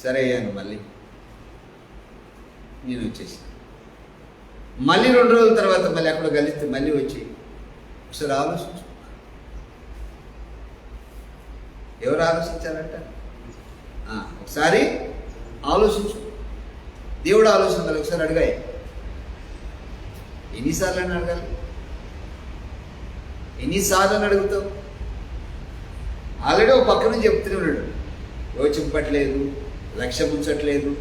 సరే అయ్యాను. మళ్ళీ నేను వచ్చేసి మళ్ళీ 2 రోజుల తర్వాత మళ్ళీ అక్కడ కలిస్తే మళ్ళీ వచ్చి ఒకసారి ఆలోచించు. ఎవరు ఆలోచించారంట? ఒకసారి ఆలోచించు. దేవుడు ఆలోచన మళ్ళీ ఒకసారి అడిగాయి. ఎన్నిసార్లు అని అడగాలి? ఎన్నిసార్లు అని అడుగుతావు? ఆల్రెడీ ఒక పక్క నుంచి చెప్తూనే ఉన్నాడు, యోచింపట్లేదు, లక్ష్యం ఉంచట్లేదు,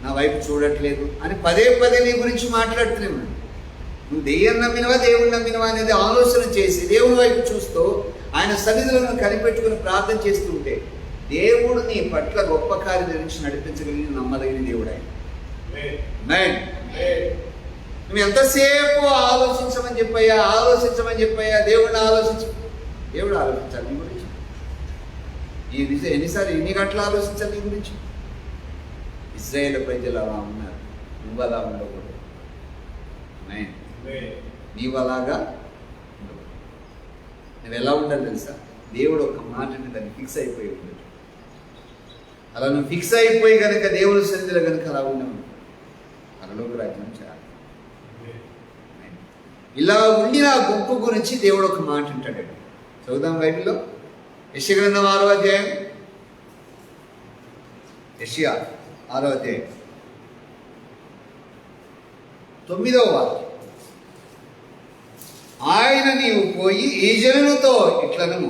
నా వైపు చూడట్లేదు అని పదే నీ గురించి మాట్లాడుతూనే ఉన్నాడు. నువ్వు దెయ్యం నమ్మినవా దేవుని నమ్మినవా అనేది ఆలోచన చేసి దేవుని వైపు చూస్తూ ఆయన సన్నిధిలో కనిపెట్టుకుని ప్రార్థన చేస్తూ ఉంటే దేవుడు నీ పట్ల గొప్ప కార్యం నుంచి నడిపించగలిగిన నమ్మదగిన దేవుడు ఆయన. నువ్వు ఎంతసేపు ఆలోచించమని చెప్పయ్యా దేవుడిని దేవుడు ఆలోచించాలి నీ గురించి. ఎన్ని గంటలు ఆలోచించాలి నీ గురించి? ఇశ్రాయేల్ ప్రజలు అలా ఉన్నారు, నువ్వు అలా ఉండకూడదు. నీవు అలాగా ఉండవు. నువ్వు ఎలా ఉండాలి తెలుసా? దేవుడు ఒక మాట అంటే దాన్ని ఫిక్స్ అయిపోయి ఉండదు. అలా నువ్వు ఫిక్స్ అయిపోయి కనుక దేవుని సన్నిధిలో కనుక అలా ఉన్నావు, పరలోక రాజ్యం చేయాలి. ఇలా ఉండిన గుంపు గురించి దేవుడు ఒక మాట అంటాడు. చదువుదాం బైబిల్లో, యెషయా గ్రంథం 6వ అధ్యాయం, యెషయా 6వ అధ్యాయం 9వ వాక్యం. ఆయన నీవు పోయి ఈ జనులతో ఇట్లను,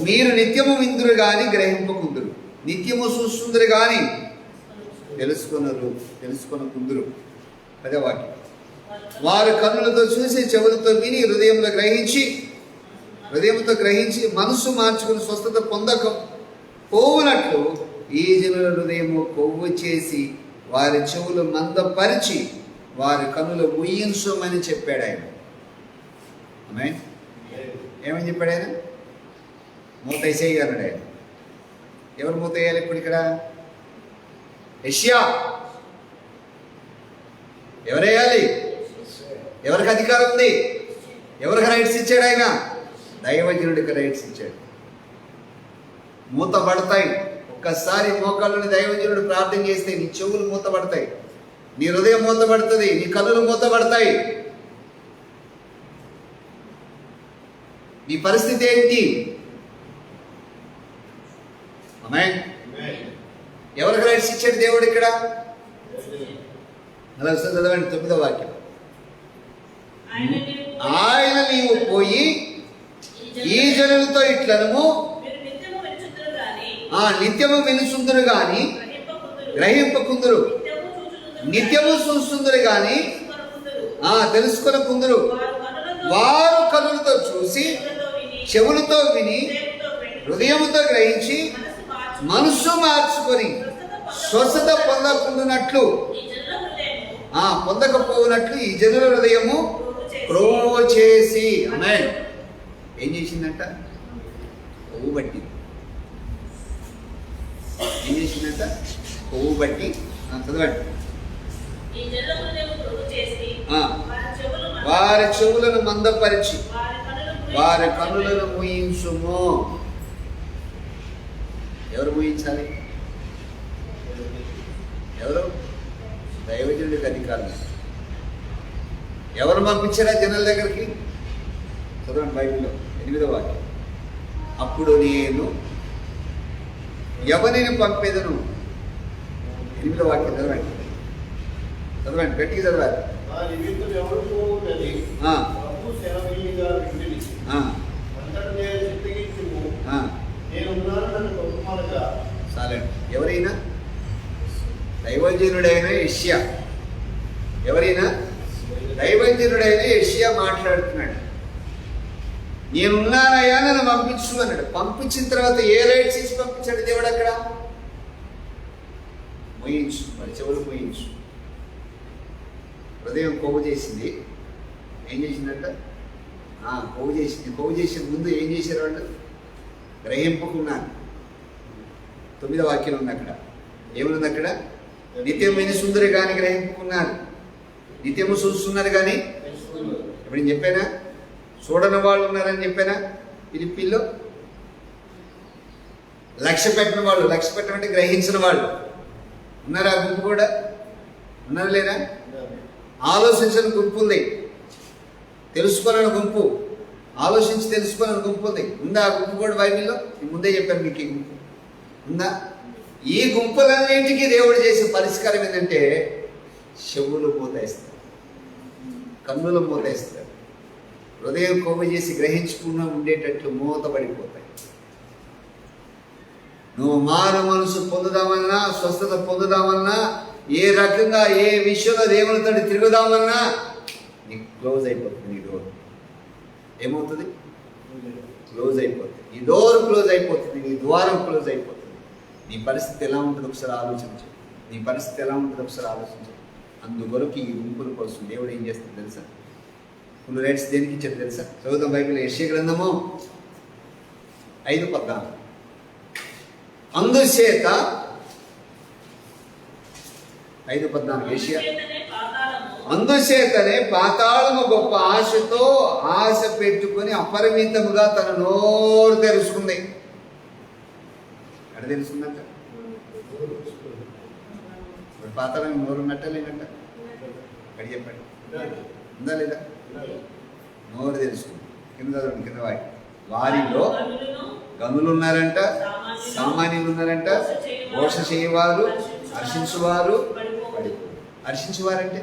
మీరు నిత్యము విందురు గాని గ్రహింపకుందురు, నిత్యము చూస్తుందరు గాని తెలుసుకొనకుందురు. అదే వాక్యం. వారు కన్నులతో చూసి, చెవులతో విని, హృదయంతో గ్రహించి మనసు మార్చుకుని స్వస్థత పొందకపోవునట్లు ఈ జనుల హృదయము కొవ్వు చేసి వారి చెవులు మందపరిచి వారి కన్నులు ముయ్యించమని చెప్పాడు ఆయన. ఆమేన్. ఏమని చెప్పాడు ఆయన? మూత వేసేయి అన్నాడు ఆయన. ఎవరు మూత వేయాలి ఇప్పుడు ఇక్కడ? యెషయా. ఎవరేయాలి? ఎవరికి అధికారం ఉంది? ఎవరికి రైట్స్ ఇచ్చాడు ఆయన? దైవజనుడికి రైట్స్ ఇచ్చాడు. మూత పడతాయి. ఒక్కసారి మోకాళ్ళని దైవజనుడు ప్రార్థన చేస్తే నీ చెవులు మూతపడతాయి, నీ హృదయం మూతపడుతుంది, నీ కన్నులు మూతపడతాయి. నీ పరిస్థితి ఏంటి? ఆమేన్. ఎవరికి రైట్స్ ఇచ్చాడు దేవుడు ఇక్కడ? అలా చదవండి 9వ వాక్యం. ఆయన నీవు పోయి ఈ జనులతో ఇట్లను, నిత్యము వినుచుందురు గాని గ్రహింపకుందురు, నిత్యము చూస్తుందురు గాని తెలుసుకొనకుందురు. వారు కన్నులతో చూసి, చెవులతో విని, హృదయముతో గ్రహించి మనసు మార్చుకొని స్వస్థత పొందకపోనట్లు ఈ జనుల హృదయము క్రోవ చేసి. ఆమేన్. ఏం చేసిందంట? కొవ్వు బట్టి. ఏం చేసిందంట? కొవ్వు బట్టి. చదవండి. వారి చెవులను మందపరిచి వారి కన్నులను మూయించుము. ఎవరు మూయించాలి? ఎవరు? దైవజనుడికి అధికారం. ఎవరు పంపించాడా జనాల దగ్గరికి? చదవండి బైబిల్లో 8వ వాక్యం. అప్పుడు నేను ఎవరిని పంపేదను. 8వ వాక్యం చదవండి, చదవండి, గట్టిగా చదవాలి. చాలండి. ఎవరైనా దైవజనుడైన యెషయా, ఎవరైనా దైవజనుడైన యెషయా మాట్లాడుతున్నాడు. నేనున్నానయ్యా, నన్ను పంపించు అన్నాడు. పంపించిన తర్వాత ఏ రైట్స్ ఇచ్చి పంపించాడు దేవుడు? అక్కడ మోయించు, మరి చెవులు మోయించు. హృదయం కొవ్వు చేసింది. ఏం చేసిందంట? కొవ్వు చేసింది. కొవ్వు చేసే ముందు ఏం చేశారు వాళ్ళు? గ్రహింపుకున్నాను. 9వ వాక్యం ఉంది అక్కడ. ఏముంది అక్కడ? నిత్యం సుందరి కానీ గ్రహింపుకున్నారు. నిత్యము చూస్తున్నారు కానీ ఇప్పుడు నేను చెప్పానా? చూడని వాళ్ళు ఉన్నారని చెప్పానా? ఫిలిప్పీలో లక్ష్య పెట్టిన వాళ్ళు, లక్ష్య పెట్టమంటే గ్రహించిన వాళ్ళు ఉన్నారా? గుంపు కూడా ఉన్నారు లేదా? ఆలోచించిన గుంపు ఉంది, తెలుసుకోవాలని గుంపు, ఆలోచించి తెలుసుకోవాలని గుంపు ఉంది. ఉందా ఆ గుంపు కూడా బైబిల్లో? ముందే చెప్పాను మీకు. ఈ గుంపు ఉందా? ఈ గుంపులన్నింటికి దేవుడు చేసే పరిష్కారం ఏంటంటే చెవులు మూతేస్తాడు, కన్నులు మూతేస్తాడు, హృదయం కొవ్వు చేసి గ్రహించుకున్నా ఉండేటట్లు మూతపడిపోతాయి. నువ్వు మారు మనసు పొందుదామన్నా, స్వస్థత పొందుదామన్నా, ఏ రకంగా ఏ విషయంలో దేవునితో తిరుగుదామన్నా నీకు క్లోజ్ అయిపోతుంది. నీ డోర్ ఏమవుతుంది? క్లోజ్ అయిపోతుంది. నీ డోర్ క్లోజ్ అయిపోతుంది, నీ ద్వారం క్లోజ్ అయిపోతుంది. నీ పరిస్థితి ఎలా ఉంటుంది ఒకసారి ఆలోచించు. నీ పరిస్థితి ఎలా ఉంటుంది ఒకసారి ఆలోచించు. అందుకొరకు ఈ గుంపుల కోసం దేవుడు ఏం చేస్తుంది తెలుసా? ఫుల్ రైట్స్ దేనికి ఇచ్చాడు తెలుసా? చదువుతాం బైబిల్. యెషయా గ్రంథము 5:14. అందుచేత 5:14 యెషయా. అందుచేతనే పాతాళము గొప్ప ఆశతో ఆశ పెట్టుకొని అపరిమితముగా తన నోరు తెరుచుకుంది. ఎక్కడ తెలుసుకుందంట? పాతాళం నోరు ఉన్నట్ట లేదంట? అక్కడ చెప్పండి, ఉందా లేదా? నోరు తెలుసుకుంది. కింద కింద వారిలో గనులు ఉన్నారంట, సామాన్యులు ఉన్నారంట, ఘోష చేయవారు, హర్షించువారు, హర్షించువారంటే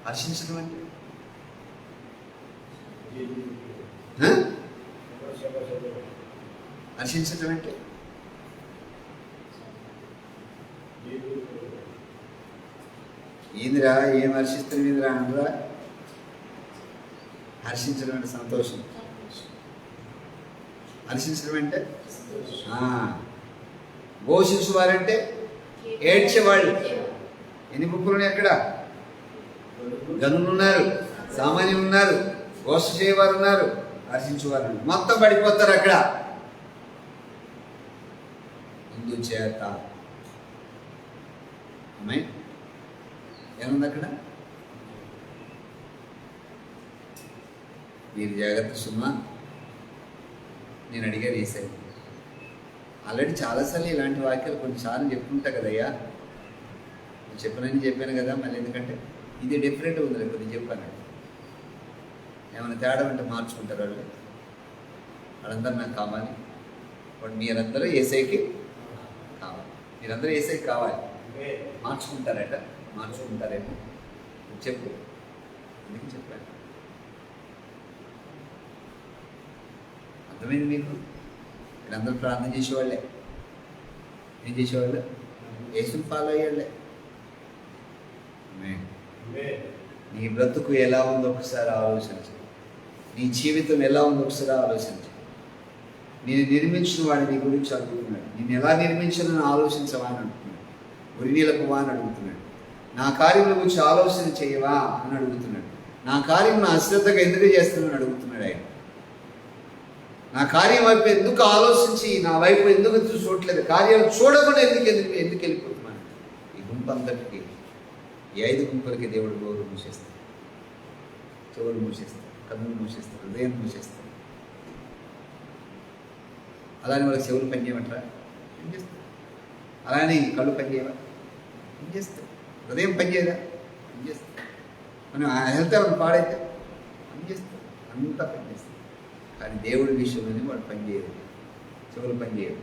హర్షించడం అంటే హర్షించడం అంటే ఏందిరా, ఏం హర్షిస్తుంది ఏందిరా అనరా? హర్షించడం అంటే సంతోషం. హర్షించడం అంటే ఘోషించువారంటే ఏడ్చేవాళ్ళు. ఎన్ని గుంపులు ఉన్నాయి అక్కడ? గనులు ఉన్నారు, సామాన్యులు ఉన్నారు, ఘోష చేయవారు ఉన్నారు, హర్షించువారు. మొత్తం పడిపోతారు అక్కడ. అందుచేత ఏముంది అక్కడ? మీరు జాగ్రత్త సుమా. నేను అడిగాను ఈసారి. ఆల్రెడీ చాలాసార్లు ఇలాంటి వాక్యాలు కొన్నిసార్లు చెప్పుకుంటా కదయ్యా. చెప్పాను కదా, మళ్ళీ ఎందుకంటే ఇది డిఫరెంట్ ఉంది. కొద్దిగా చెప్పాను. ఏమైనా తేడా ఉంటే మార్చుకుంటారు వాళ్ళు. వాళ్ళందరూ నాకు కావాలి. వాడు మీరందరూ యేసయ్యకి కావాలి. మీరందరూ యేసయ్యకి కావాలి. మార్చుకుంటారట, మార్చుకుంటారేమో చెప్పు. ఎందుకు చెప్పాను? అర్థమైంది మీకు? వీళ్ళందరూ ప్రార్థన చేసేవాళ్ళే. ఏం చేసేవాళ్ళు? యేసుని ఫాలో అయ్యాళ్ళే. నీ బ్రతుకు ఎలా ఉందో ఒకసారి ఆలోచించు. నీ జీవితం ఎలా ఉందో ఒకసారి ఆలోచించు. నేను నిర్మించిన వాడు నీ గురించి అడుగుతున్నాడు. నేను ఎలా నిర్మించాలని ఆలోచించవా అని అంటున్నాడు. ఉరినీలకు వా అని అడుగుతున్నాడు. నా కార్యముల గురించి ఆలోచన చేయవా అని అడుగుతున్నాడు. నా కార్యం నా అశ్రద్ధగా ఎందుకు చేస్తున్నాను అడుగుతున్నాడు ఆయన. నా కార్యం వైపు ఎందుకు ఆలోచించి నా వైపు ఎందుకు చూడట్లేదు? కార్యాలు చూడకుండా ఎందుకు వెళ్ళిపోతున్నాను? ఈ గుంపు అంతటికి, ఈ 5 గుంపులకి దేవుడు నోరు మూసేస్తాడు, చెవులు మూసేస్తాడు, కన్నులు మూసేస్తాడు, హృదయం మూసేస్తాడు. అలానే వాళ్ళకి చెవులు పనిచేయమంటారా? ఏం చేస్తారు? అలానే కళ్ళు పనిచేయవా? ఏం చేస్తారు? హృదయం పనిచేయదా? పనిచేస్తుంది. మనం హెల్త్ ఏమైనా పాడైతే పనిచేస్తుంది, అంతా పనిచేస్తుంది. కానీ దేవుడి విషయంలోనే వాడు పనిచేయదు, చెవులు పనిచేయదు.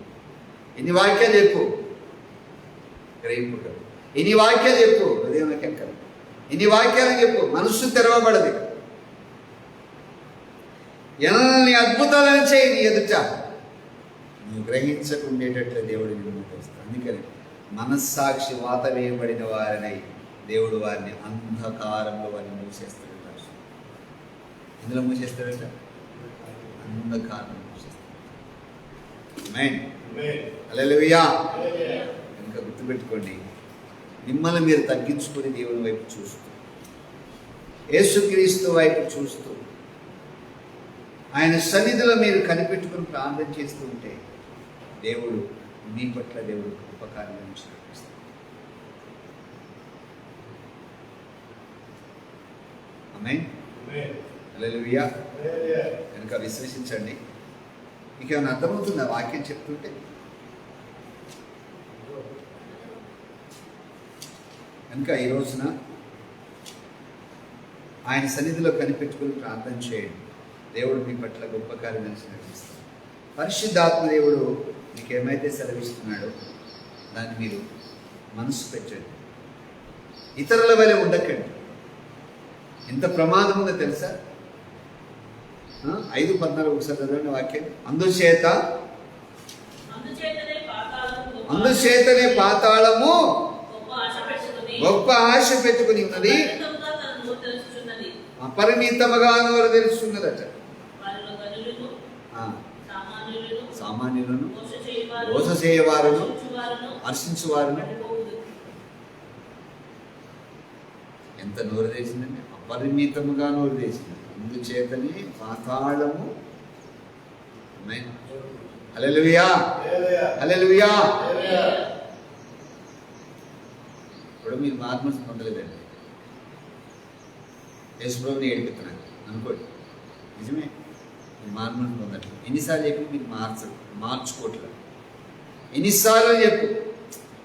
ఎన్ని వాక్యాలు చెప్పు గ్రహింపుడు, ఎన్ని వాక్యాలు చెప్పు హృదయంలోకి ఎక్కదు, ఎన్ని వాక్యాలు చెప్పు మనస్సు తెరవబడదు. ఎన్ని అద్భుతాలను చేయి నీ ఎదుట, నువ్వు గ్రహించకుండేటట్లు దేవుడు నిన్ను చేస్తాడు. అందుకని మనస్సాక్షి వాత వేయబడిన వారినై దేవుడు వారిని అంధకారంలో వారిని మూసేస్తాడు. ఎందులో మూసేస్తాడట? అంధకారంలో మూసేస్తాడు. ఆమేన్. హల్లెలూయా. ఇంకా గుర్తుపెట్టుకోండి, మిమ్మల్ని మీరు తగ్గించుకొని దేవుని వైపు చూస్తూ, యేసుక్రీస్తు వైపు చూస్తూ, ఆయన సన్నిధిలో మీరు కనిపెట్టుకుని ప్రార్థన చేస్తూ ఉంటే దేవుడు మీ పట్ల దేవుడు ఉపకారం చూపిస్తాడు. ఆమేన్. హల్లెలూయా. కనుక విశ్వసించండి. మీకు ఏమైనా అర్థమవుతుందా వాక్యం చెప్తుంటే? కనుక ఈ రోజున ఆయన సన్నిధిలో కనిపెట్టుకుని ప్రార్థన చేయండి. దేవుడు మీ పట్ల గొప్ప కార్యం నడిపిస్తాడు. పరిశుద్ధాత్మ దేవుడు మీకు ఏమైతే సెలవిస్తున్నాడో దాన్ని మీరు మనసు పెట్టండి. ఇతరుల వలె ఉండకండి. ఎంత ప్రమాదం ఉందో తెలుసా? 5:14 ఒకసారి చదవండి వాక్యం. అందుచేతనే పాతాళము గొప్ప ఆశ పెట్టుకుని ఉన్నది, అపరిమితముగా నోరు తెరుస్తున్నదట. సామాన్యులను, మోస చేయవారును, హర్షించువారును. ఎంత నోరు తెరిచిందండి? అపరిమితముగా నోరు తెరిచింది. అందుచేతనే పాతాళము. హల్లెలూయా, హల్లెలూయా. ఇప్పుడు మీరు మార్మల్స్ పొందలేదండి, యేసుప్రభుని ఏడిపిస్తున్నాను అనుకోండి, నిజమే, మీరు మార్మల్స్ పొందండి. ఎన్నిసార్లు చెప్పి మీరు మార్చుకోవట్లేదు. ఎన్నిసార్లు చెప్పు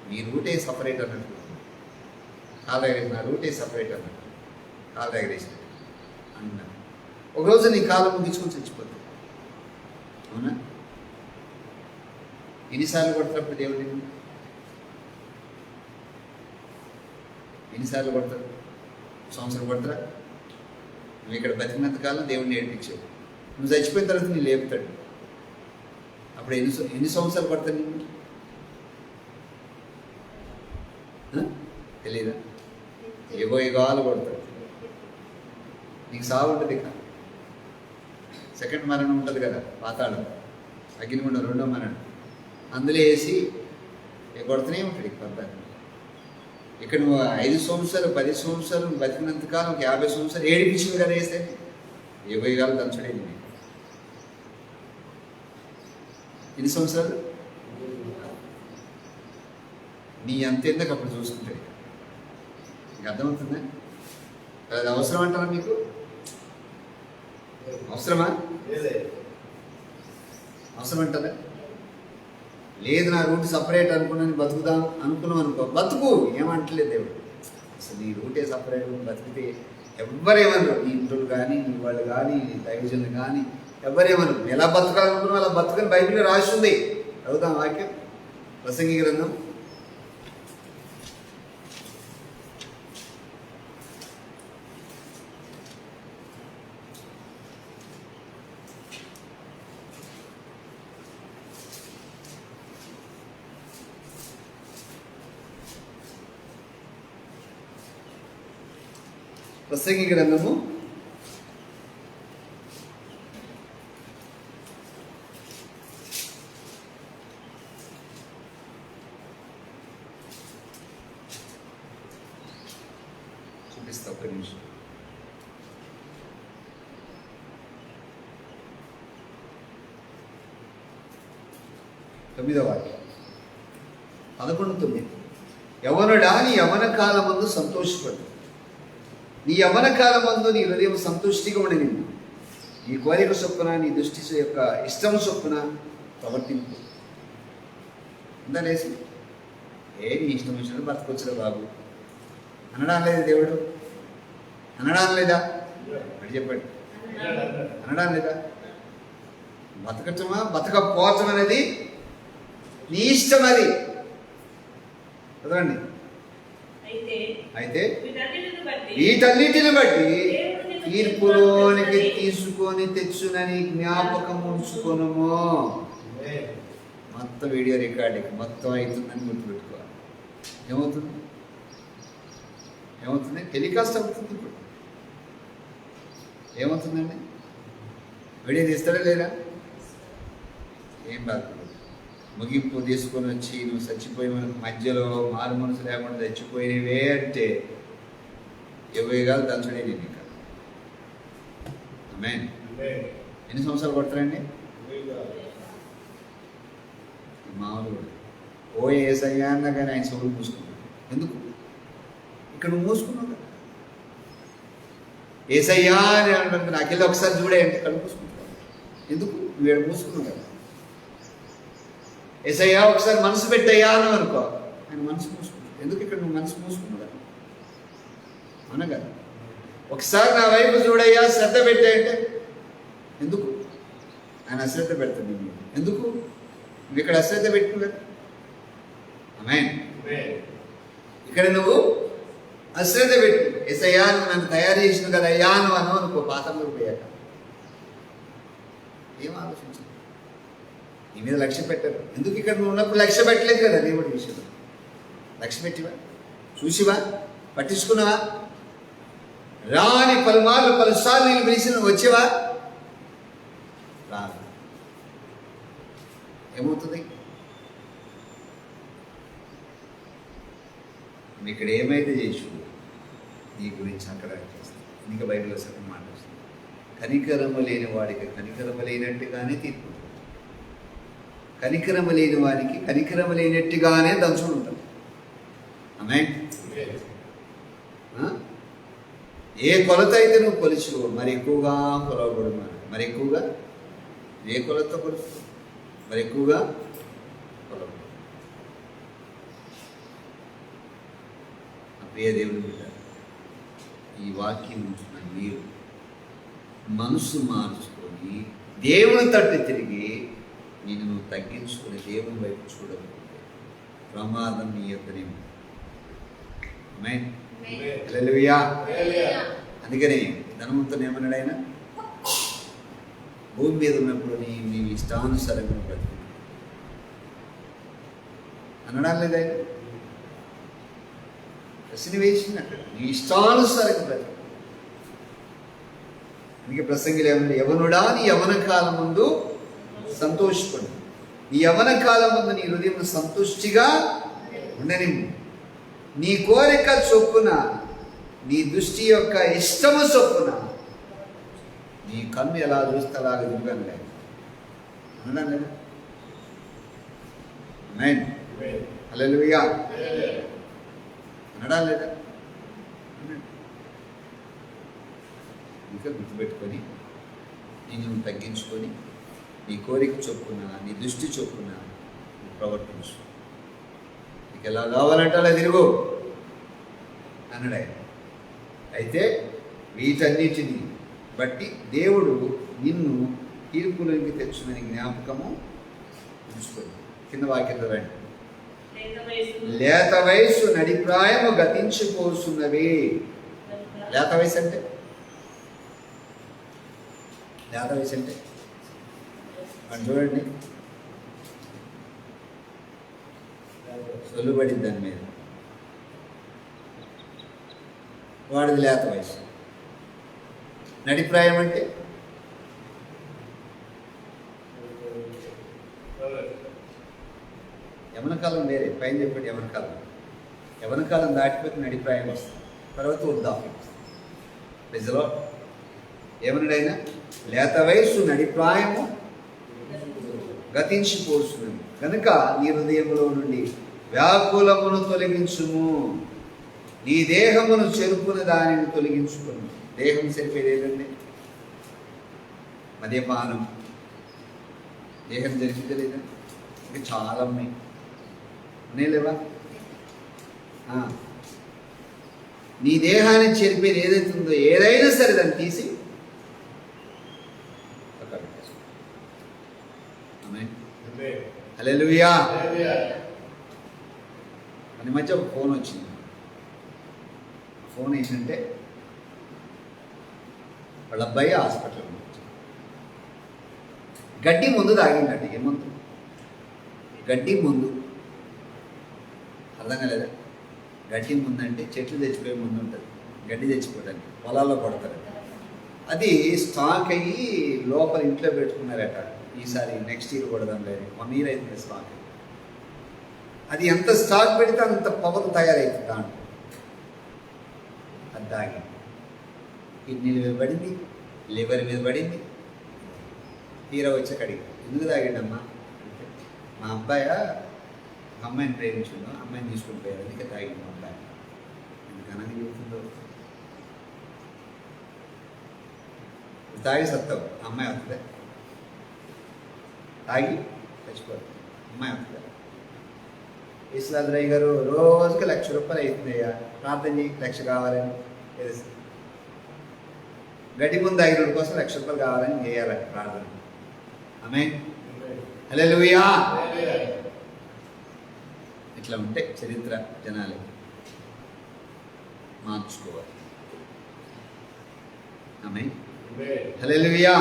మీ రూటే సపరేట్ అన్నట్టు, కాలు ఎగరేసిన రూటే సపరేట్ అన్నట్టు, కాలు ఎగరేసిన అన్నా ఒకరోజు నీ కాలు ముగించుకొని చచ్చిపోతుంది. అవునా? ఎన్నిసార్లు కొడుతున్నప్పుడు దేవుడిని, ఎన్నిసార్లు కొడతారు? సంవత్సరం కొడతారా? నువ్వు ఇక్కడ బతికినంత కాలం దేవుడిని ఏడిపించావు. నువ్వు చచ్చిపోయిన తర్వాత నేను లేపుతాడు. అప్పుడు ఎన్ని సంవత్సరాలు పడతాను నిన్ను? తెలీదా? యుగాలు కొడతాడు. నీకు సాగు ఉంటుంది. ఇక సెకండ్ మరణం ఉంటుంది కదా, పాతాళం, అగ్నిగుండం, రెండో మరణం. అందులో వేసి కొడుతూనే ఉంటాడు. ఇక పడతాను. ఇక్కడ నువ్వు 5 సంవత్సరాలు 10 సంవత్సరాలు బతికినంతకాలం, ఒక 50 సంవత్సరాలు ఏడిపించింది కదా వేస్తే యుగాలు దంచడే. ఎన్ని సంవత్సరాలు? నీ అంతేందుకు అప్పుడు చూసుకుంటాడు. మీకు అర్థమవుతుందా? అది అవసరం అంటారా? మీకు అవసరమా? అవసరం అంటారా? లేదు, నా రూట్ సపరేట్ అనుకున్నాను, బతుకుదాం అనుకున్నాం అనుకో, బతుకు, ఏమంటలేదు దేవుడు. అసలు నీ రూటే సపరేట్, బతికితే ఎవ్వరేమన్నారు, నీ ఇంట్లో కానీ, నీ వాళ్ళు కానీ, నీ దైవజనులు కానీ ఎవ్వరేమన్నారు. ఎలా బతకాలనుకున్నాం అలా బతుకని బైబిల్లో రాసి ఉంది. చదువుదాం వాక్యం, ప్రసంగి గ్రంథం. ప్రసంగి గ్రంథము 9వ వాక్యం 11:9. యవనుడా, నీ యవన కాలమందు సంతోషపడు, నీ యవన కాలమందు నీ హృదయం సంతుష్టిగా ఉండని, నీ కోరిక చొప్పున, నీ దృష్టి యొక్క ఇష్టం చొప్పున ప్రవర్తింపు. ఉందా లేసి? నీ ఇష్టం వచ్చినట్టు బతకొచ్చురా బాబు, అనడా లేదు దేవుడు? అనడా లేదా? అది చెప్పండి. అనడా లేదా? బతకటమా బతకపోవటం అనేది నీ ఇష్టం. అది చదవండి. అయితే వీటన్నిటిని బట్టి తీర్పులోనికి తీసుకొని తెచ్చునని జ్ఞాపకం ఉంచుకొనుము. మొత్తం వీడియో రికార్డింగ్ మొత్తం అవుతుందని గుర్తుపెట్టుకోవాలి. ఏమవుతుంది? టెలికాస్ట్ అవుతుంది. ఇప్పుడు ఏమవుతుందండి? వీడియో తీస్తాడా లేదా? ఏం బాధ. ముగింపు తీసుకొని వచ్చి నువ్వు చచ్చిపోయి మనకు మధ్యలో మారు మనసు లేకుండా చచ్చిపోయినవే అంటే ఇవ్వగాలు దంచడే నేను ఇంకా. ఆమేన్. ఎన్ని సంవత్సరాలు కొడతారండి? మామూలు ఓ ఏసయ్యా అన్నా కానీ ఆయన చెవులు మూసుకున్నాడు. ఎందుకు? ఇక్కడ నువ్వు మూసుకున్నావు కదా. ఏసయ్యా అని అనుకుంటున్నా నాకెళ్ళి ఒకసారి చూడే అంటే కళ్ళు మూసుకుంటావు. ఎందుకు? నువ్వు ఏడు మూసుకున్నావు కదా. ఏసయ్యా ఒకసారి మనసు పెట్టయ్యా అని అనుకో, ఆయన మనసు మూసుకుంటాడు. ఎందుకు? ఇక్కడ నువ్వు మనసు మూసుకున్నావు కదా. అవునా కదా. ఒకసారి నా వైపు చూడయ్యా శ్రద్ధ పెట్టాయంటే ఎందుకు? ఆయన అశ్రద్ధ పెడతాడు నేను. ఎందుకు? నువ్వు ఇక్కడ అశ్రద్ధ పెట్టు కదా. ఆమేన్. ఇక్కడ నువ్వు అశ్రద్ధ పెట్టు. ఏసయ్యా నువ్వు నన్ను తయారు చేసిన కదా అయ్యా నువ్వు అను అనుకో. పాతంలో పోయాక ఏం ఆలోచించు, నీ మీద లక్ష్య పెట్టరు. ఎందుకు? ఇక్కడ నువ్వు ఉన్నప్పుడు లక్ష్య పెట్టలేదు కదా దేవుడి విషయంలో. లక్ష్య పెట్టివా? చూసివా? పట్టించుకున్నావా? రాని పలుసార్లు నేను పిలిచి నువ్వు వచ్చేవా? రాదు. ఏమవుతుంది? ఇక్కడ ఏమైతే చేసు నీ గురించి అక్కడ చేస్తాను. ఇంకా బైబిల్లో సగం మాట వస్తుంది. కనికరము లేని వాడికి కనికరము లేనట్టుగానే తీర్పు, కనికరము లేని వారికి కనికరము లేనట్టుగానే దంచుడు ఉంటుంది. ఆమేన్. ఏ కొలత అయితే నువ్వు కొలిచు మరి ఎక్కువగా కొలవబడు. మరి ఎక్కువగా ఏ కొలత కొలుచు మరి ఎక్కువగా కొలవబడు. ప్రియ దేవుని బిడ్డ, ఈ వాక్యం ఉంటున్న మీరు మనసు మార్చుకొని దేవుని తట్టు తిరిగి నేను నువ్వు తగ్గించుకొని దేవుని వైపు చూడకపోతే ప్రమాదం నీ యొక్కనే. ఆమేన్. హల్లెలూయా. అందుకని ధనవంతుని ఏమన్నాడు ఆయన? భూమి మీద ఉన్నప్పుడు నీ ఇష్టానుసారంగా బ్రతుకు అనడా లేదా? ఆయన ప్రశ్న వేసింది అక్కడ. నీ ఇష్టానుసారంగా బ్రతుకు. అందుకే ప్రసంగిలు ఏమన్నా, యవనుడా నీ యవన కాలం ముందు సంతోషపడు, నీ యవన కాలం ముందు నీ హృదయం సంతుష్టిగా ఉండనిమ్ము, నీ కోరిక చొప్పున నీ దృష్టి యొక్క ఇష్టము చొప్పున నీ కన్ను ఎలా చూస్తే అలాగ దిగాను లేదు అనడం లేదా? ఆమేన్. హల్లెలూయా. అనడా లేదా? ఇంకా గుర్తుపెట్టుకొని నేను తగ్గించుకొని నీ కోరిక చొప్పున నీ దృష్టి చొప్పున ప్రవర్తించు. నీకు ఎలా కావాలంటే అలా తిరుగు అన్నాడు ఆయన. అయితే వీటన్నిటిని బట్టి దేవుడు నిన్ను తీర్పులోకి తెచ్చునని జ్ఞాపకము ఉంచుకోండి. కింద వాక్యంలో రండి. లేత వయసు నడిప్రాయము గతించిపోతున్నవి. లేత వయసు అంటే అని చూడండి, సొల్లుబడింది దాని మీద. వాడిది లేత వయసు. నడిప్రాయం అంటే యవనకాలం వేరే. పైన చెప్పండి యవనకాలం దాటిపోతే నడిప్రాయం వస్తుంది, తర్వాత వృద్ధాప్యం వస్తుంది. ప్రజలో ఏమన్నాడైనా? లేత వయస్సు నడిప్రాయము గతించిపోతుంది కనుక నీ హృదయములో నుండి వ్యాకులమును తొలగించుము, నీ దేహమును చెరుపున దానిని తొలగించుకును. దేహం చెరిపేది ఏదండి? మద్యపానం. దేహం జరిగితే లేదా? ఇంకా చాలా ఉన్నాయి లేవా? నీ దేహాన్ని చెరిపేది ఏదైతే ఉందో ఏదైనా సరే దాన్ని తీసి పక్కన పెట్టేసుకో. ఆమేన్. హల్లెలూయా. ఈ మధ్య ఒక ఫోన్ వచ్చింది. ఫోన్ ఏంటంటే వాళ్ళ అబ్బాయి హాస్పిటల్ గడ్డి ముందు తాగిందండి. ఏమందు? గడ్డి ముందు. అర్థం కాలేదా? గడ్డి ముందు అంటే చెట్లు తెచ్చిపోయే ముందు ఉంటుంది, గడ్డి తెచ్చిపోవడానికి పొలాల్లో కొడతారు. అది స్టాక్ అయ్యి లోపల ఇంట్లో పెట్టుకున్నారట. ఈసారి నెక్స్ట్ ఇయర్ కొడదాం లేదు, 1 year అవుతుంది స్టాక్. అది ఎంత స్టాక్ పెడితే అంత పవర్ తయారవుతుంది దాంట్లో. అది తాగి కిడ్నీల మీద పడింది, లివర్ మీద పడింది. తీరా వచ్చే కడిగి ఎందుకు తాగాడమ్మా అంటే, మా అబ్బాయి అమ్మాయిని ప్రేమించుందో, అమ్మాయిని తీసుకుని పోయాడు, అందుకే తాగిండు మా అబ్బాయి. ఎందుకనని చెబుతుందో తాగి సత్తావు, అమ్మాయి వస్తుందా? తాగి చచ్చిపోదు, అమ్మాయి వస్తుందా? ఈశ్వరరాజు గారు రోజుకి 1,00,000 రూపాయలు అవుతుందయ్యా, ప్రార్థన చేయి 1,00,000 కావాలని. గడ్డి ముందు తాగిన కోసం 1,00,000 రూపాయలు కావాలని చేయాలండి ప్రార్థన. ఆమేన్. హల్లెలూయా. ఇట్లా ఉంటే చరిత్ర జనాలు మార్చుకోవాలి. ఆమేన్. హల్లెలూయా.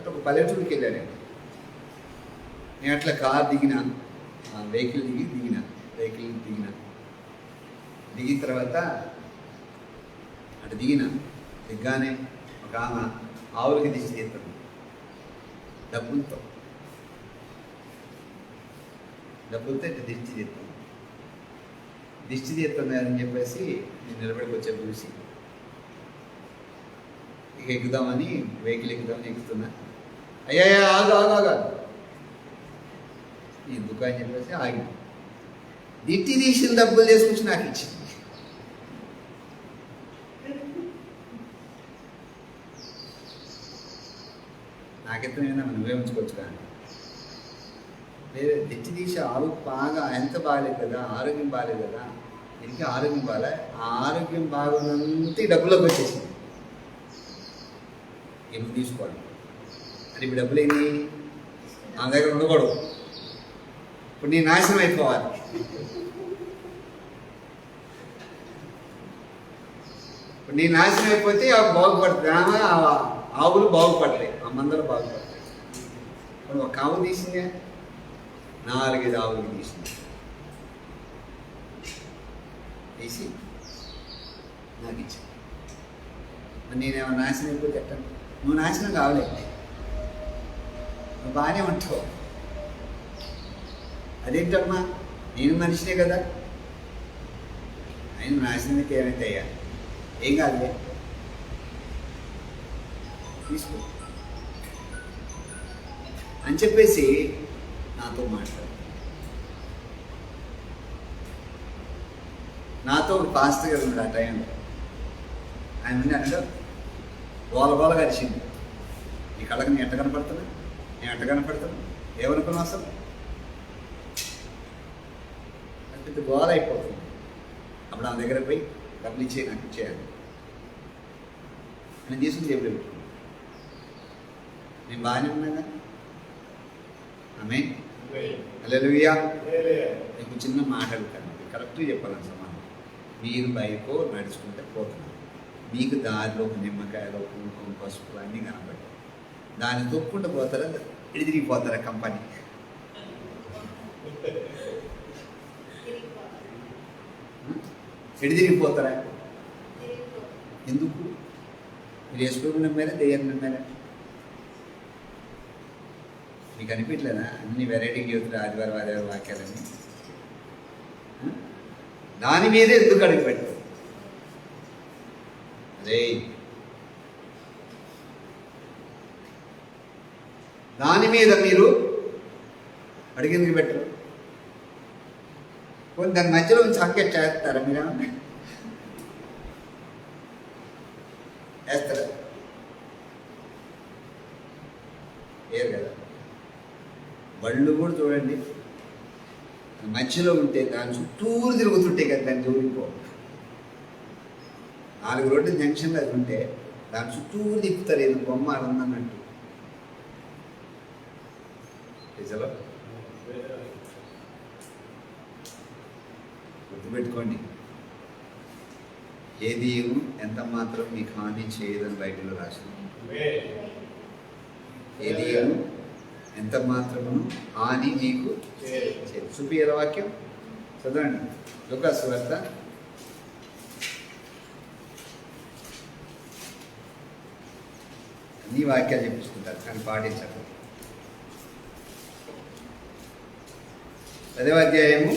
ఒక పల్లెటూరుకి వెళ్ళాను నేను. అట్లా కార్ దిగిన, వెహికల్ దిగిన దిగిన తర్వాత అటు దిగ్గానే ఒక ఆమె ఆవులకి దిష్టి తీస్తుంది డబ్బులతో ఇట్లా దిష్టి తీస్తుంది అని చెప్పేసి నేను నిలబడికి వచ్చే చూసి ఇక ఎక్కుదామని వెహికల్ ఎక్కుతున్నా. అయ్యా ఆగా ఎందుకు అని చెప్పేసి ఆగి దిట్టి తీసిన డబ్బులు తీసుకొచ్చి నాకు ఇచ్చింది. నాకెత్త నువ్వే ఉంచుకోవచ్చు కానీ లేదు, దిట్టి తీసి ఆవు బాగా ఎంత బాగాలేదు కదా, ఆరోగ్యం బాగాలేదు కదా, దీనికి ఆరోగ్యం బాగా, ఆ ఆరోగ్యం బాగున్నంత డబ్బులోకి వచ్చేసింది. ఎందుకు తీసుకోవాలి అంటే ఇప్పుడు డబ్బులు ఏంటి నా దగ్గర ఉండకూడదు. ఇప్పుడు నీ నాశనం అయిపోవాలి. ఇప్పుడు నీ నాశనం అయిపోతే అవి బాగుపడుతుంది, ఆవులు బాగుపడతాయి, ఆ మందలు బాగుపడతాయి. ఇప్పుడు ఒక ఆవు తీసిందే, 4-5 ఆవులు తీసి నాకు ఇచ్చింది. మరి నేనేమో నాశనం అయిపోతే ఎట్టండి? నువ్వు నాశనం కావలేదు, నువ్వు బాగానే ఉంటావు. అదేంటమ్మా, నేను మనిషినే కదా, ఆయన నాశనం అయితే ఏమైతే అయ్యా, ఏం కాదులే తీసుకో అని చెప్పేసి నాతో మాట్లాడు. నాతో ఒక పాస్టర్ గారు ఉన్నాడు ఆ టైంలో. ఆయన ఉండి అనగా గోల కలిసింది. నీ కళ్ళకి నేను ఎట్ట కనపడుతున్నా ఏమనుకున్నావు అసలు? పెద్ద గోల అయిపోతుంది. అప్పుడు ఆమె దగ్గర పోయి డబ్బులు నాకు ఇచ్చేయాలి. నేను తీసుకుని దేవుడు పెట్టుకున్నాను. నేను బాగానే ఉన్నాగా. ఆమేన్. హల్లెలూయా. నీకు చిన్న మాట అడుగుతాను, కరెక్ట్గా చెప్పాలని సమాధానం. మీరు బైకో నడుచుకుంటే పోతున్నారు, మీకు దారిలో నిమ్మకాయలు, కుంకుమ, పసుపు అన్నీ కనపడతాయి. దాన్ని తొక్కుంటూ పోతారా, ఎడిదిరిగిపోతారా కంపెనీ? ఎడిదిరిగిపోతారా? ఎందుకు? మీరు వేసుకోవడం నమ్మారా, దెయ్యాన్ని నమ్మారా? మీకు అనిపించలేదా అన్ని వెరైటీ చెబుతున్నారు ఆదివారం వాక్యాలని? దాని మీదే ఎందుకు అడుగు పెట్టారు? అదే దాని మీద మీరు అడిగేందుకు పెట్టరు? కొన్ని దాని మధ్యలో సంకేట్ చేస్తారా? మీరు వేస్తారా? వేరు కదా. బళ్ళు కూడా చూడండి, మధ్యలో ఉంటే దాని చుట్టూరు తిరుగుతుంటే కదా, దాన్ని జోడిపో. 4 రోడ్ల జంక్షన్లో అది ఉంటే దాని చుట్టూరు తిప్పుతారు, ఏదో బొమ్మ ఉందన్నట్టు. నిజలో గుర్తుపెట్టుకోండి, ఏది ఎంత మాత్రం మీకు హాని చేయదని బైబిల్లో రాసింది. ఏది ఎంత మాత్రము హాని మీకు చేయదు. చూపియాల వాక్యం చదవండి. లూకాసు వార్త 2 వాక్యాలు చెప్పించుకుంటారు కానీ పాటించారు. 10వ అధ్యాయము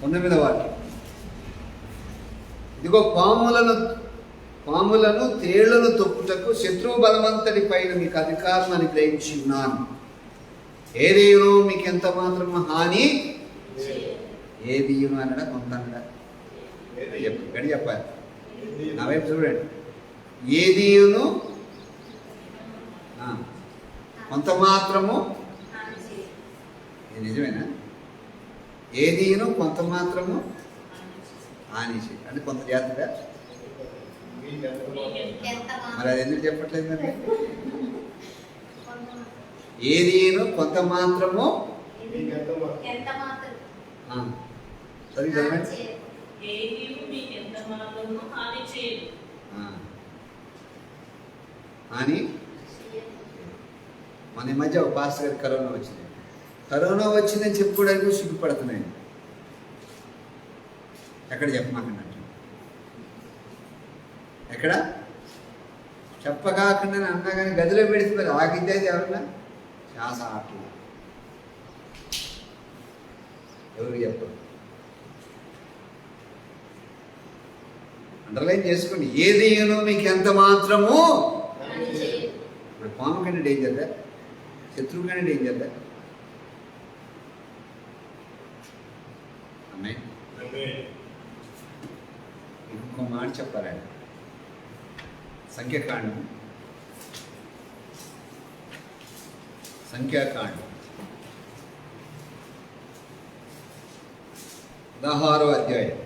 9వ వాక్యం. ఇదిగో పాములను తేళ్లను తొక్కుటకు శత్రువు బలవంతటి పైన మీకు అధికారం అని గ్రహించి ఉన్నాను. ఏదేనో మీకు ఎంత మాత్రం హాని ఏదీయును అనడా కొంత అనడా గడి చెప్పాలి. నా వైపు చూడండి. ఏదీయును కొంత మాత్రము, నిజమేనా? ఏదీయును కొంత మాత్రము హాని చేయి అంటే కొంత జాగ్రత్తగా. మరి అది ఎందుకు చెప్పట్లేదు? మరి ఏదీయును కొంత మాత్రము అని. మన ఈ మధ్య ఒక పాస్టర్ గారికి కరోనా వచ్చిందని చెప్పుకోవడానికి సిగ్గుపడుతున్నాయి. ఎక్కడ చెప్పమాకన్నట్టు, ఎక్కడ చెప్పకాకుండా అన్నా కానీ గదిలో పెడితే ఆగిద్దేది ఎవరన్నా శ్వాస ఆటలు ఎవరికి చెప్పరు. అండర్లైన్ చేసుకోండి. ఏదీయును మీకు ఎంత మాత్రము. పాము కంటే డేంజర్దా? శత్రువు కంటే డేంజర్దా? అమ్మాయి ఇంకో మాట చెప్పాలండి. సంఖ్యాకాండం 16వ అధ్యాయం.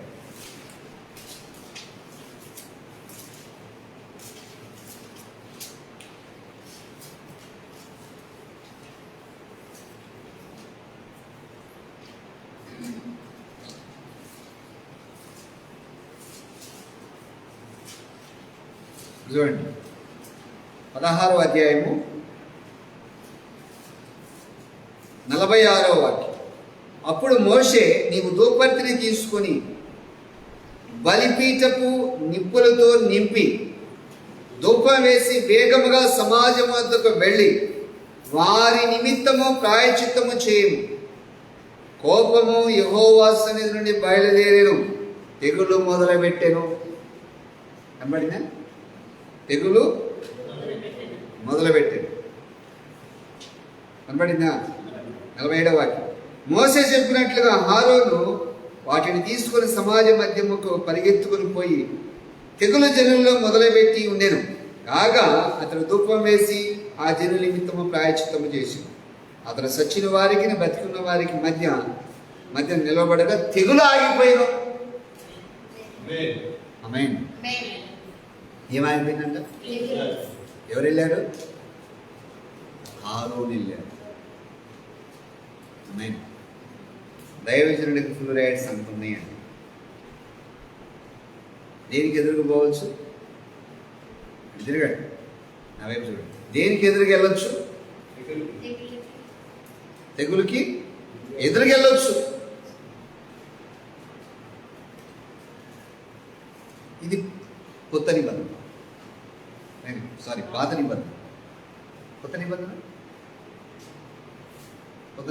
చూడండి 16వ అధ్యాయము 46వ వాక్యం. అప్పుడు మోషే నీవు ధూపర్తిని తీసుకొని బలిపీఠపు నిప్పులతో నింపి ధూపం వేసి వేగముగా సమాజం వద్దకు వెళ్ళి వారి నిమిత్తము ప్రాయశ్చిత్తము చేయము. కోపము యెహోవా సన్నిధి నుండి బయలుదేరెను, తెగులు మొదలుపెట్టెను. కనబడిందా? తెగులు మొదలుపెట్టాడు. కనబడిందా? 47వ వాక్యం. మోసే చెప్పినట్లుగా హారోను వాటిని తీసుకొని సమాజ మధ్యముకు పరిగెత్తుకుని పోయి తెగులు జనుల్లో మొదలుపెట్టి ఉండెను. కాగా అతడు ధూపం వేసి ఆ జనుల నిమిత్తము ప్రాయశ్చిత్తము చేసి అతడు సచ్చిన వారికి బతికున్న వారికి మధ్య నిలబడగా తెగులు ఆగిపోయాను. ఆమేన్. ఏమైపోయిందంట? ఎవరు వెళ్ళారు? హారోను వెళ్ళారు. ఆమేన్. దైవజనుడికి ఫ్లూరైడ్స్ అంటున్నాయి అండి. దేనికి ఎదురుగా పోవచ్చు? తిరగండి, నా వైపు చూడండి. దేనికి ఎదురుగా వెళ్ళొచ్చు? తెగులుకి ఎదురుగా వెళ్ళొచ్చు. ఇది కొత్త నిబంధన, పాత నిబంధన. కొత్త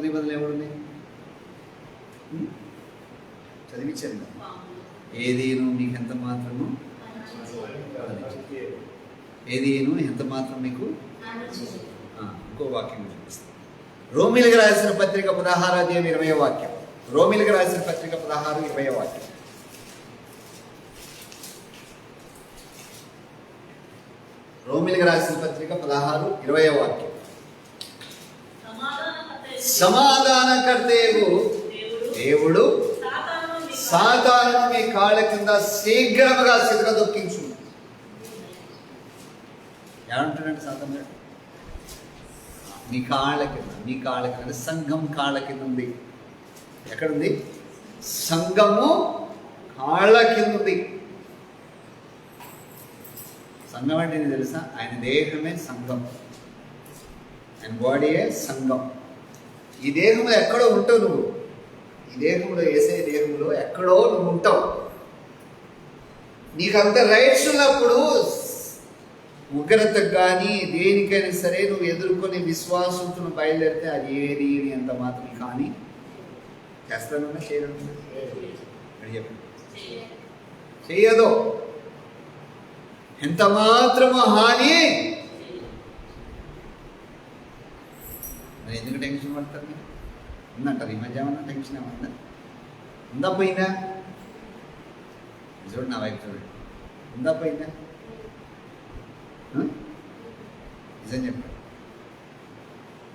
నిబంధన ఎవరున్నాయి? చదివించారు. ఏదేను మీకు ఎంత మాత్రము, ఏదేను ఎంత మాత్రం మీకు. ఇంకో వాక్యం చూపిస్తాను. రోమిలకు రాసిన పత్రిక 16వ అధ్యాయం 20వ వాక్యం. రోమిలకు రాసిన పత్రిక 16:20వ వాక్యం. రోమిలకు రాసిన పత్రిక 16:20వ వాక్యం. సమాధానకర్తయగు దేవుడు సాతానును మీ కాళ్ళ కింద శీఘ్రముగా దొక్కించు. ఏమంటాడంటే సాతాను నీ కాళ్ళ కింద సంఘం కాళ్ళ కింద ఉంది. ఎక్కడుంది? సంఘము కాళ్ళ కింద ఉంది. సంఘం అంటే నీకు తెలుసా? ఆయన దేహమే సంఘం, ఆయన బాడీయే సంఘం. ఈ దేహంలో ఎక్కడో ఉంటావు నువ్వు. ఈ దేహంలో వేసే దేహంలో ఎక్కడో నువ్వు ఉంటావు. నీకు అంత రైట్స్ ఉన్నప్పుడు ఉగ్రతకు కానీ దేనికైనా సరే నువ్వు ఎదుర్కొని విశ్వాసంతో బయలుదేరితే అది ఏది అంత మాత్రం కానీ చేస్తానన్నా చేయడం చెయ్యదు. ఎంత మాత్రమో హాని. మరి ఎందుకు టెన్షన్ పడతారు? మీరు ఉందంటారు ఈ మధ్య ఏమన్నా టెన్షన్ ఏమన్నా ఉందా పోయిందా? చూడండి నా వైపు చూడండి, ఉందా పోయిందా? నిజం చెప్పండి,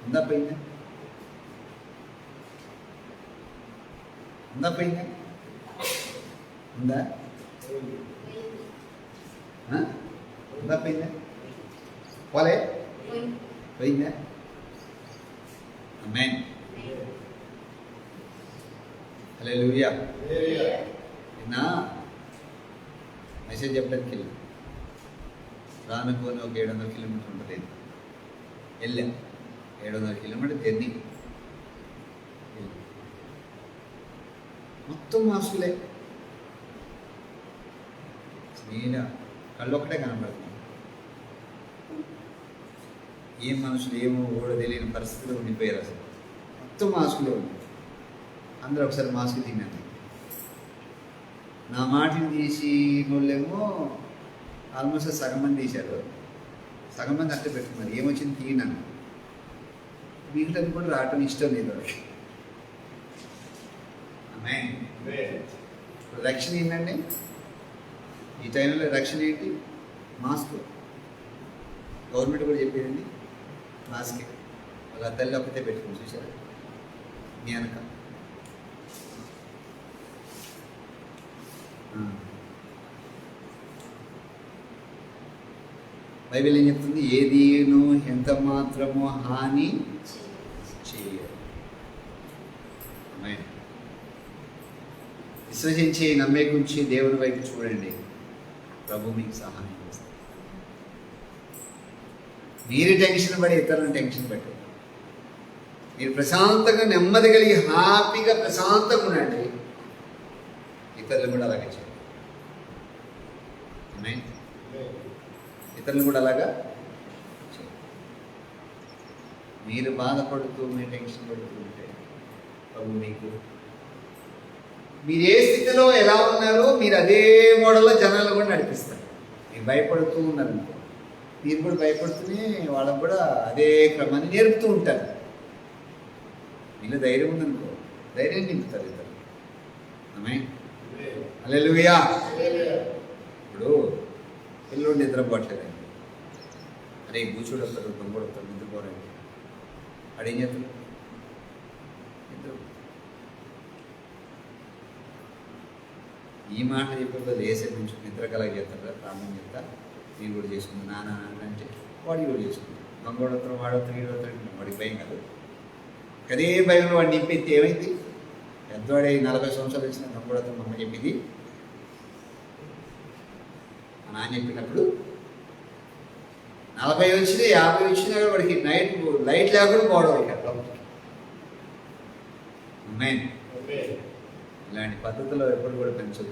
ఉందా పోయిందా? ఉందా పోయిందా? ఉందా? ఉందా పోయిందా? పోలే పోయిందా? ఆమేన్. హల్లెలూయా. నిన్న మెసేజ్ చెప్పడానికి వెళ్ళాం. రానుకోని ఒక 700 కిలోమీటర్ ఉంటుంది. వెళ్ళాం 700 కిలోమీటర్ జర్నీ. మొత్తం మాస్కులే, నీళ్ళ కళ్ళు ఒక్కటే కనపడుతుంది. ఏం మనుషులు ఏమో కూడా తెలియని పరిస్థితిలో ఉండిపోయారు. అసలు మొత్తం మాస్కులో ఉంది. అందరూ ఒకసారి మాస్క్ తిన్నాను. నా మాటలు తీసి వాళ్ళేమో ఆల్మోస్ట్ సగం మంది తీశారు. సగం మంది అట్టే పెట్టుకున్నారు. ఏమొచ్చింది తీయనను. మిగతాది కూడా రావటం ఇష్టం లేదు వాళ్ళకి. రక్షణ ఏంటండి ఈ టైంలో? రక్షణ ఏంటి? మాస్క్. గవర్నమెంట్ కూడా చెప్పేదండి మాస్కే. వాళ్ళ తల్లి ఒకటే పెట్టుకుని చూసారు మీ వెనక. బైబిల్ ఏం చెప్తుంది? ఏదీను ఎంత మాత్రమో హాని చేయదు. విశ్వసించి నమ్మే గురించి దేవుని వైపు చూడండి, ప్రభు మీకు సహాయం చేస్తారు. మీరు టెన్షన్ పడి ఇతరులను టెన్షన్ పెట్టండి. మీరు ప్రశాంతంగా నెమ్మది కలిగి హ్యాపీగా ప్రశాంతంగా ఉండండి. ఇతరులు కూడా అలాగే చేయండి. ఇతరులు కూడా అలాగా చేయండి. మీరు బాధపడుతూ మీరు టెన్షన్ పడుతూ ఉంటే ప్రభు మీకు, మీరు ఏ స్థితిలో ఎలా ఉన్నారో మీరు అదే మోడల్లో జనాలు కూడా నడిపిస్తారు. మీరు భయపడుతూ ఉన్నారనుకో, మీరు కూడా భయపడుతూనే వాళ్ళకు కూడా అదే క్రమాన్ని నేర్పుతూ ఉంటారు. వీళ్ళు ధైర్యం ఉందనుకో, ధైర్యం నింపుతారు ఇద్దరు. ఆమేన్. హల్లెలూయా. ఇప్పుడు పిల్లలు నిద్రపోవట్లేదండి. అరే కూర్చోడు వస్తారు, దొంగడు వస్తారు, నిద్రపోరండి. అడేం చేస్తారు? నిద్ర. ఈ మాట చెప్పిన లేసే నుంచి నిద్ర కలగ చేస్తారు. ప్రాణం చెప్తా నేను కూడా చేసుకుంటాను నాన్న అంటే వాడు కూడా చేసుకుంటాడు. దొంగడొత్తరం వాడొత్తరం వీడొత్తరం వాడికి భయం కాదు. అదే భయంలో వాడిని నింపెత్తి ఏమైంది? పెద్దవాడే 40 సంవత్సరాలు వచ్చిన దొంగడొత్తరం అమ్మ చెప్పింది, మా నాన్న చెప్పినప్పుడు 40 వచ్చినా 50 వచ్చినా కూడా వాడికి నైట్ లైట్ లేకుండా పోవడం ఇక్కడ. ఇలాంటి పద్ధతిలో ఎప్పుడు కూడా పెంచదు.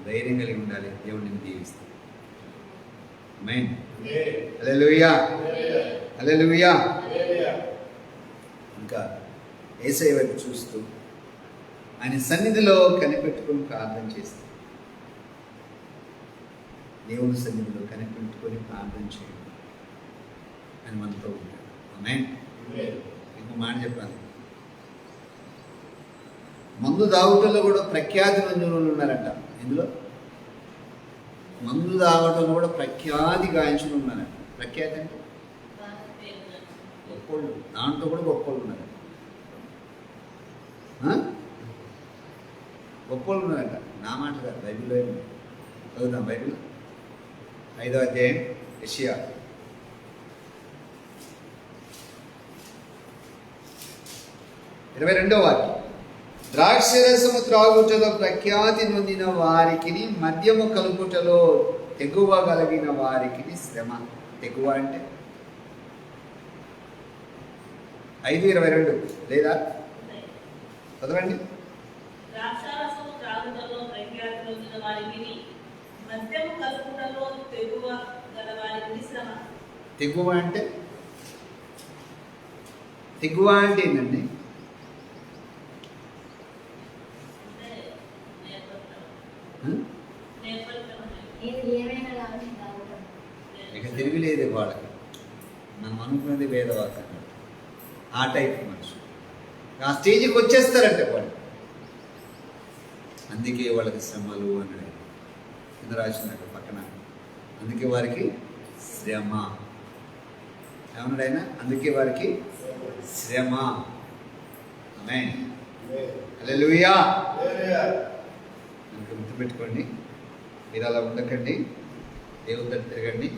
ధైర్యం కలిగి ఉండాలి. దేవుడిని దీవిస్తాం. ఆమేన్. హల్లెలూయా. హల్లెలూయా. ఇంకా యేసయ్య వైపు చూస్తూ ఆయన సన్నిధిలో కనిపెట్టుకొని ప్రార్థన చేస్తాం. దేవుని సన్నిధిలో కనిపెట్టుకొని ప్రార్థన చేయండి అని మనతో ఉంటాడు. ఆమేన్. ఇంకో మాట చెప్పాలి. మందు తాగుటంలో కూడా ప్రఖ్యాతి మంది ఉన్నారంట. ఇందులో మందు తాగటంలో కూడా ప్రఖ్యాతి గాయించులు ఉన్నారంట. ప్రఖ్యాతి అంటే గొప్పోళ్ళు, దాంట్లో కూడా గొప్పోళ్ళు ఉన్నారు. గొప్పలు ఉన్నారంట. నా మాట కాదు, బైబిల్లో ఉంది. చదువుతాం బైబిల్ 5వ అధ్యాయం యెషయా 22వ వాక్యం. ద్రాక్షరసము త్రాగుటలో ప్రఖ్యాతి నొందిన వారికి మద్యము కలుపుటలో తెగువ కలిగిన వారికి శ్రమ. తెగువ అంటే 5:22 లేదా చదవండి. తెగువ అంటే ఏంటండి? ఇక తిరిగిలేదు వాళ్ళకి. మనం అనుకున్నది వేదవాక్యం. ఆ టైప్ మనుషులు ఆ స్టేజ్కి వచ్చేస్తారంటే వాళ్ళు. అందుకే వాళ్ళకి శ్రమలు అన్నాడు కింద రాసినట్టు పక్కన. అందుకే వారికి శ్రమ ఏమన్నాడు ఆయన? అందుకే వారికి శ్రమ. ఆమేన్. హల్లెలూయా. మనకు గుర్తుపెట్టుకోండి, మీరు అలా ఉండకండి. దేవుని దగ్గర తిరగండి,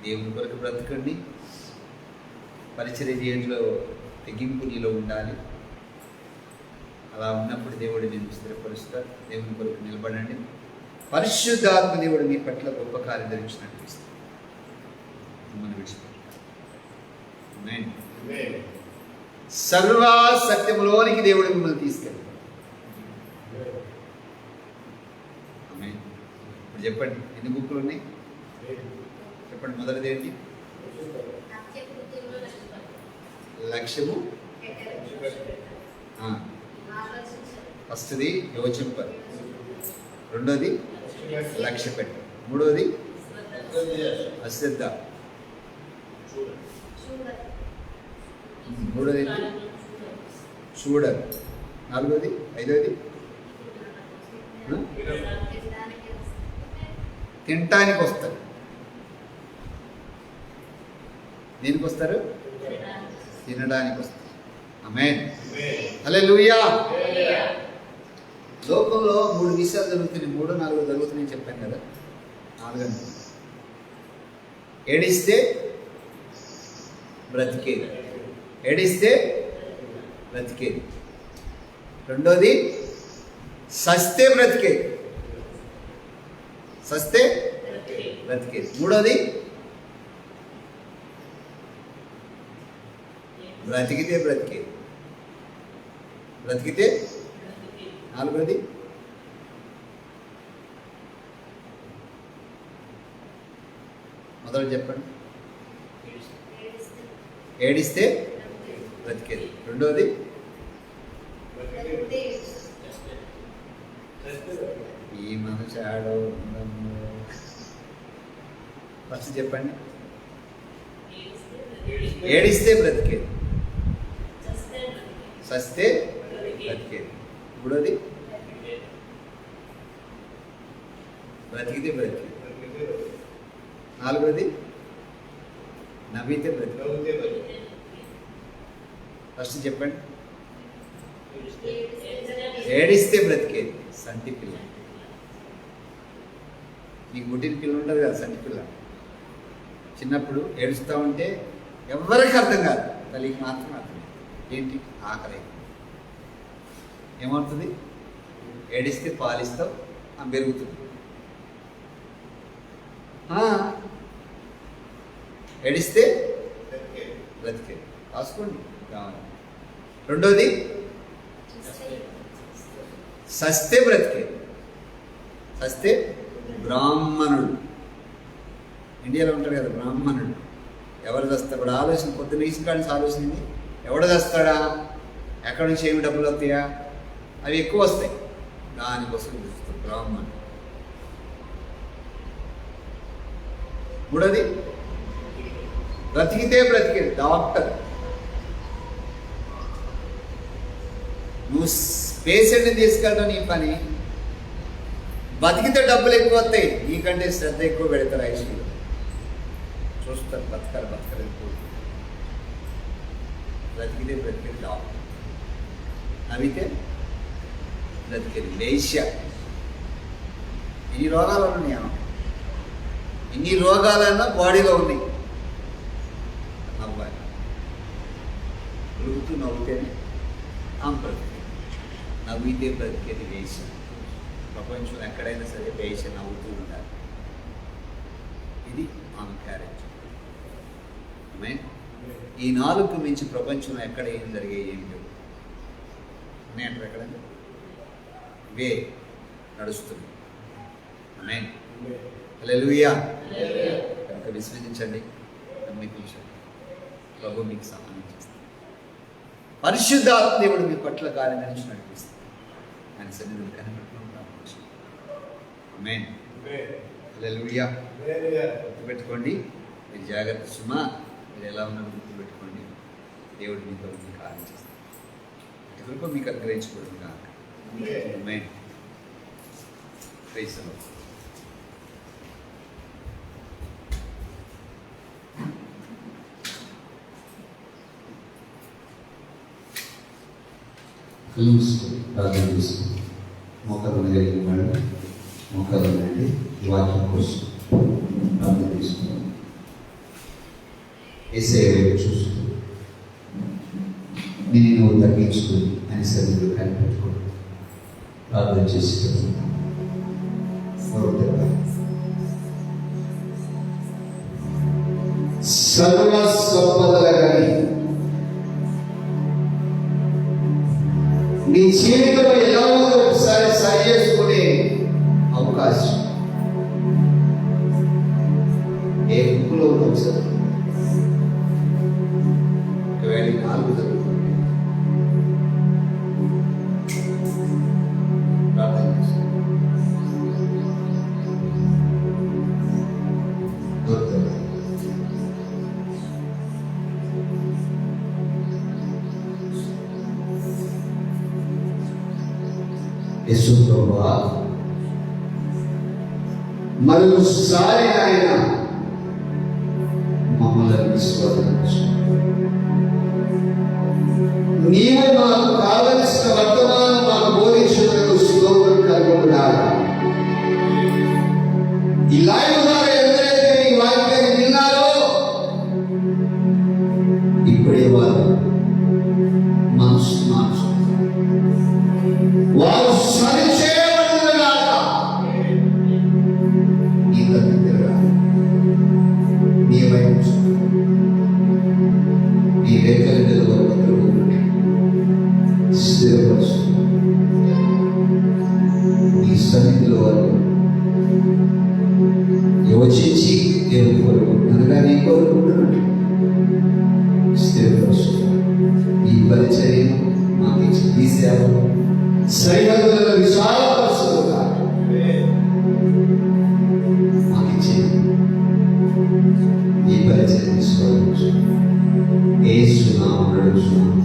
దేవుని కొరకు బ్రతకండి. పరిచర్య చేయడంలో తెగింపు నీలో ఉండాలి. అలా ఉన్నప్పుడు దేవుడు నేను స్థిరపరుస్తాడు. దేవుని కొరకు నిలబడండి. పరిశుద్ధాత్మ దేవుడు మీ పట్ల గొప్ప కార్యం ధరించినట్టు ఇస్తాడు. మిమ్మల్ని విడిచిపెట్టాలి. సర్వ సత్యములోనికి దేవుడు మిమ్మల్ని తీసుకెళ్తాడు. ఆమేన్. ఇప్పుడు చెప్పండి, ఎన్ని బుక్కులు ఉన్నాయి చెప్పండి. మొదటిది ఏంటి? లక్ష్యము. ఫస్ట్ది యోచింపరు, రెండోది లక్ష్య పెట్టు, మూడోది అశ్రద్ధ, మూడోది చూడరు, నాలుగోది, ఐదోది తినటానికి వస్తారు. దేనికి వస్తారు? తినడానికి వస్తారు. ఆమేన్. హల్లెలూయా. లోకంలో 3 విషయాలు జరుగుతున్నాయి. 3, 4 జరుగుతున్నాయి చెప్పాను కదా. 4 ఏడిస్తే బ్రతికేది, ఏడిస్తే బ్రతికేది. రెండోది సస్తే బ్రతికేది, సస్తే బ్రతికేది. మూడోది బ్రతికితే బ్రతికేది, బ్రతికితే. నాలుగోది మొదలు చెప్పండి. ఏడిస్తే బ్రతికేది. రెండోది ఈ మనుషాడో. ఫస్ట్ చెప్పండి. ఏడిస్తే బ్రతికేది, సస్తే బ్రతికేది. మూడోది బ్రతికితే బ్రతికేది. నాలుగోది నవ్వితే బ్రతికేది. ఫస్ట్ చెప్పండి. ఏడిస్తే బ్రతికేది సంటి పిల్ల. నీకు పుట్టిన పిల్ల ఉంటుంది కదా, సంటి పిల్ల. చిన్నప్పుడు ఏడుస్తూ ఉంటే ఎవరికి అర్థం కాదు, తల్లికి మాత్రం అర్థం. ఏంటి? ఆకలి. ఏమవుతుంది? ఏడిస్తే పాలిస్తావు, పెరుగుతుంది. ఏడిస్తే బ్రతికేది. రాసుకోండి కావాలి. రెండోది సస్తే బ్రతికేది, సస్తే బ్రాహ్మణుడు. ఇండియాలో ఉంటాడు కదా బ్రాహ్మణుడు. ఎవరు తెస్తాడు? ఇప్పుడు ఆలోచన పొద్దున్న ఈసిన కాడి నుంచి ఆలోచన, ఎవడు తెస్తాడా, ఎక్కడి నుంచి ఏమి డబ్బులు వస్తాయా, అవి ఎక్కువ వస్తాయి. దానికోసం చూస్తాడు బ్రాహ్మణుడు. మూడోది బ్రతికితే బ్రతికేది డాక్టర్. నువ్వు పేషెంట్ని తీసుకెళ్ళడం నీ పని. బతికితే డబ్బులు ఎక్కువ వస్తాయి, నీకంటే శ్రద్ధ ఎక్కువ పెడతారు. ఐసీలో చూస్తారు బతకరు ఎక్కువ. బ్రతికితే బ్రతికేది డాక్టర్. నవ్వితే బ్రతికేది. వేశ్య. ఎన్ని రోగాలు ఉన్నాయి, ఎన్ని రోగాలన్నా బాడీలో ఉన్నాయి. నవ్వాలి, ఉరుగుతూ నవ్వుతేనే ఆమె బ్రతికేది. నవ్వితే బ్రతికేది వేశ్య. ప్రపంచంలో ఎక్కడైనా సరే వేశ్య నవ్వుతూ ఉండాలి. ఇది ఆమె క్యారెక్టర్. ఈ 4 మించి ప్రపంచంలో ఎక్కడ ఏం జరిగాయి ఏం లేవు. ఉన్నాయంటారు ఎక్కడ వే నడుస్తుంది. హల్లెలూయా. కనుక విశ్వసించండి, నమ్మించండి, ప్రభు మీకు సహాయం చేస్తాడు. పరిశుద్ధాత్మ దేవుడు మీ పట్ల కార్యం నుంచి నడిపిస్తాడు. ఆయన సన్నిధిని కనిపెట్టుకుని ప్రార్థించండి. ఆమేన్. హల్లెలూయా. గుర్తుపెట్టుకోండి, మీరు జాగ్రత్త సుమా, మీరు ఎలా ఉన్నారో గుర్తుపెట్టుకోండి. దేవుడు మీతో కార్యం చేస్తాడు. కృప మీకు అనుగ్రహించబడును గాక. ఆమేన్. Praise the Lord. ప్రార్థన చేసుకుంటాం. మోకాలు కలిగిన వాళ్ళు మోకాలు నుండి వాక్యం కోసం ప్రార్థన చేసుకుంటాం. యేసయ్య వైపు చూస్తూ నేను తగ్గించుకుని అని సరిగ్గా కనిపెట్టుకోండి. ప్రార్థన చేసి చెప్తున్నాను. సర్వ సంపదల కానీ నీ జీవితంలో ఎలా ఉందో ఒకసారి సరి చేసుకునే అవకాశం ఏ బుక్లో ఉందో ఒకసారి. ఒకవేళ 4 జరుగుతుంది, ప్రార్థన చేస్తాను. యేసు ప్రభువా, మరోసారి ఆయన మమ్మల్ని విశ్వసించు. నీవు మాకు కావలసిన వర్తమానం మాకు బోధించుటకు స్తోత్రం కలుగునుగాక. ఈ లైవ్ ద్వారా ఎవరైతే ఈ వాక్యాన్ని విన్నారో ఇప్పుడే వారు మనసు మార్చు, వారు సరిచేయబడునుగాక. నీ దగ్గరగా నీ వైపు నీ రెక్కల నిలబడి స్థిరపరచు. నీ సన్నిధిలో వారు యోచించి దేవుని కోరుకుంటున్నారుగా నీ కోరుకుంటున్నట్టు స్థిరపరచు. ఈ పరిచర్యను మాకు ఇచ్చి ఈ సేవను సరిహద్దులను విశాలపరుచుగా మాకు ఇచ్చి ఈ పరిచర్య తీసుకోవచ్చు. యేసు నామములో అడుగుచున్నాము.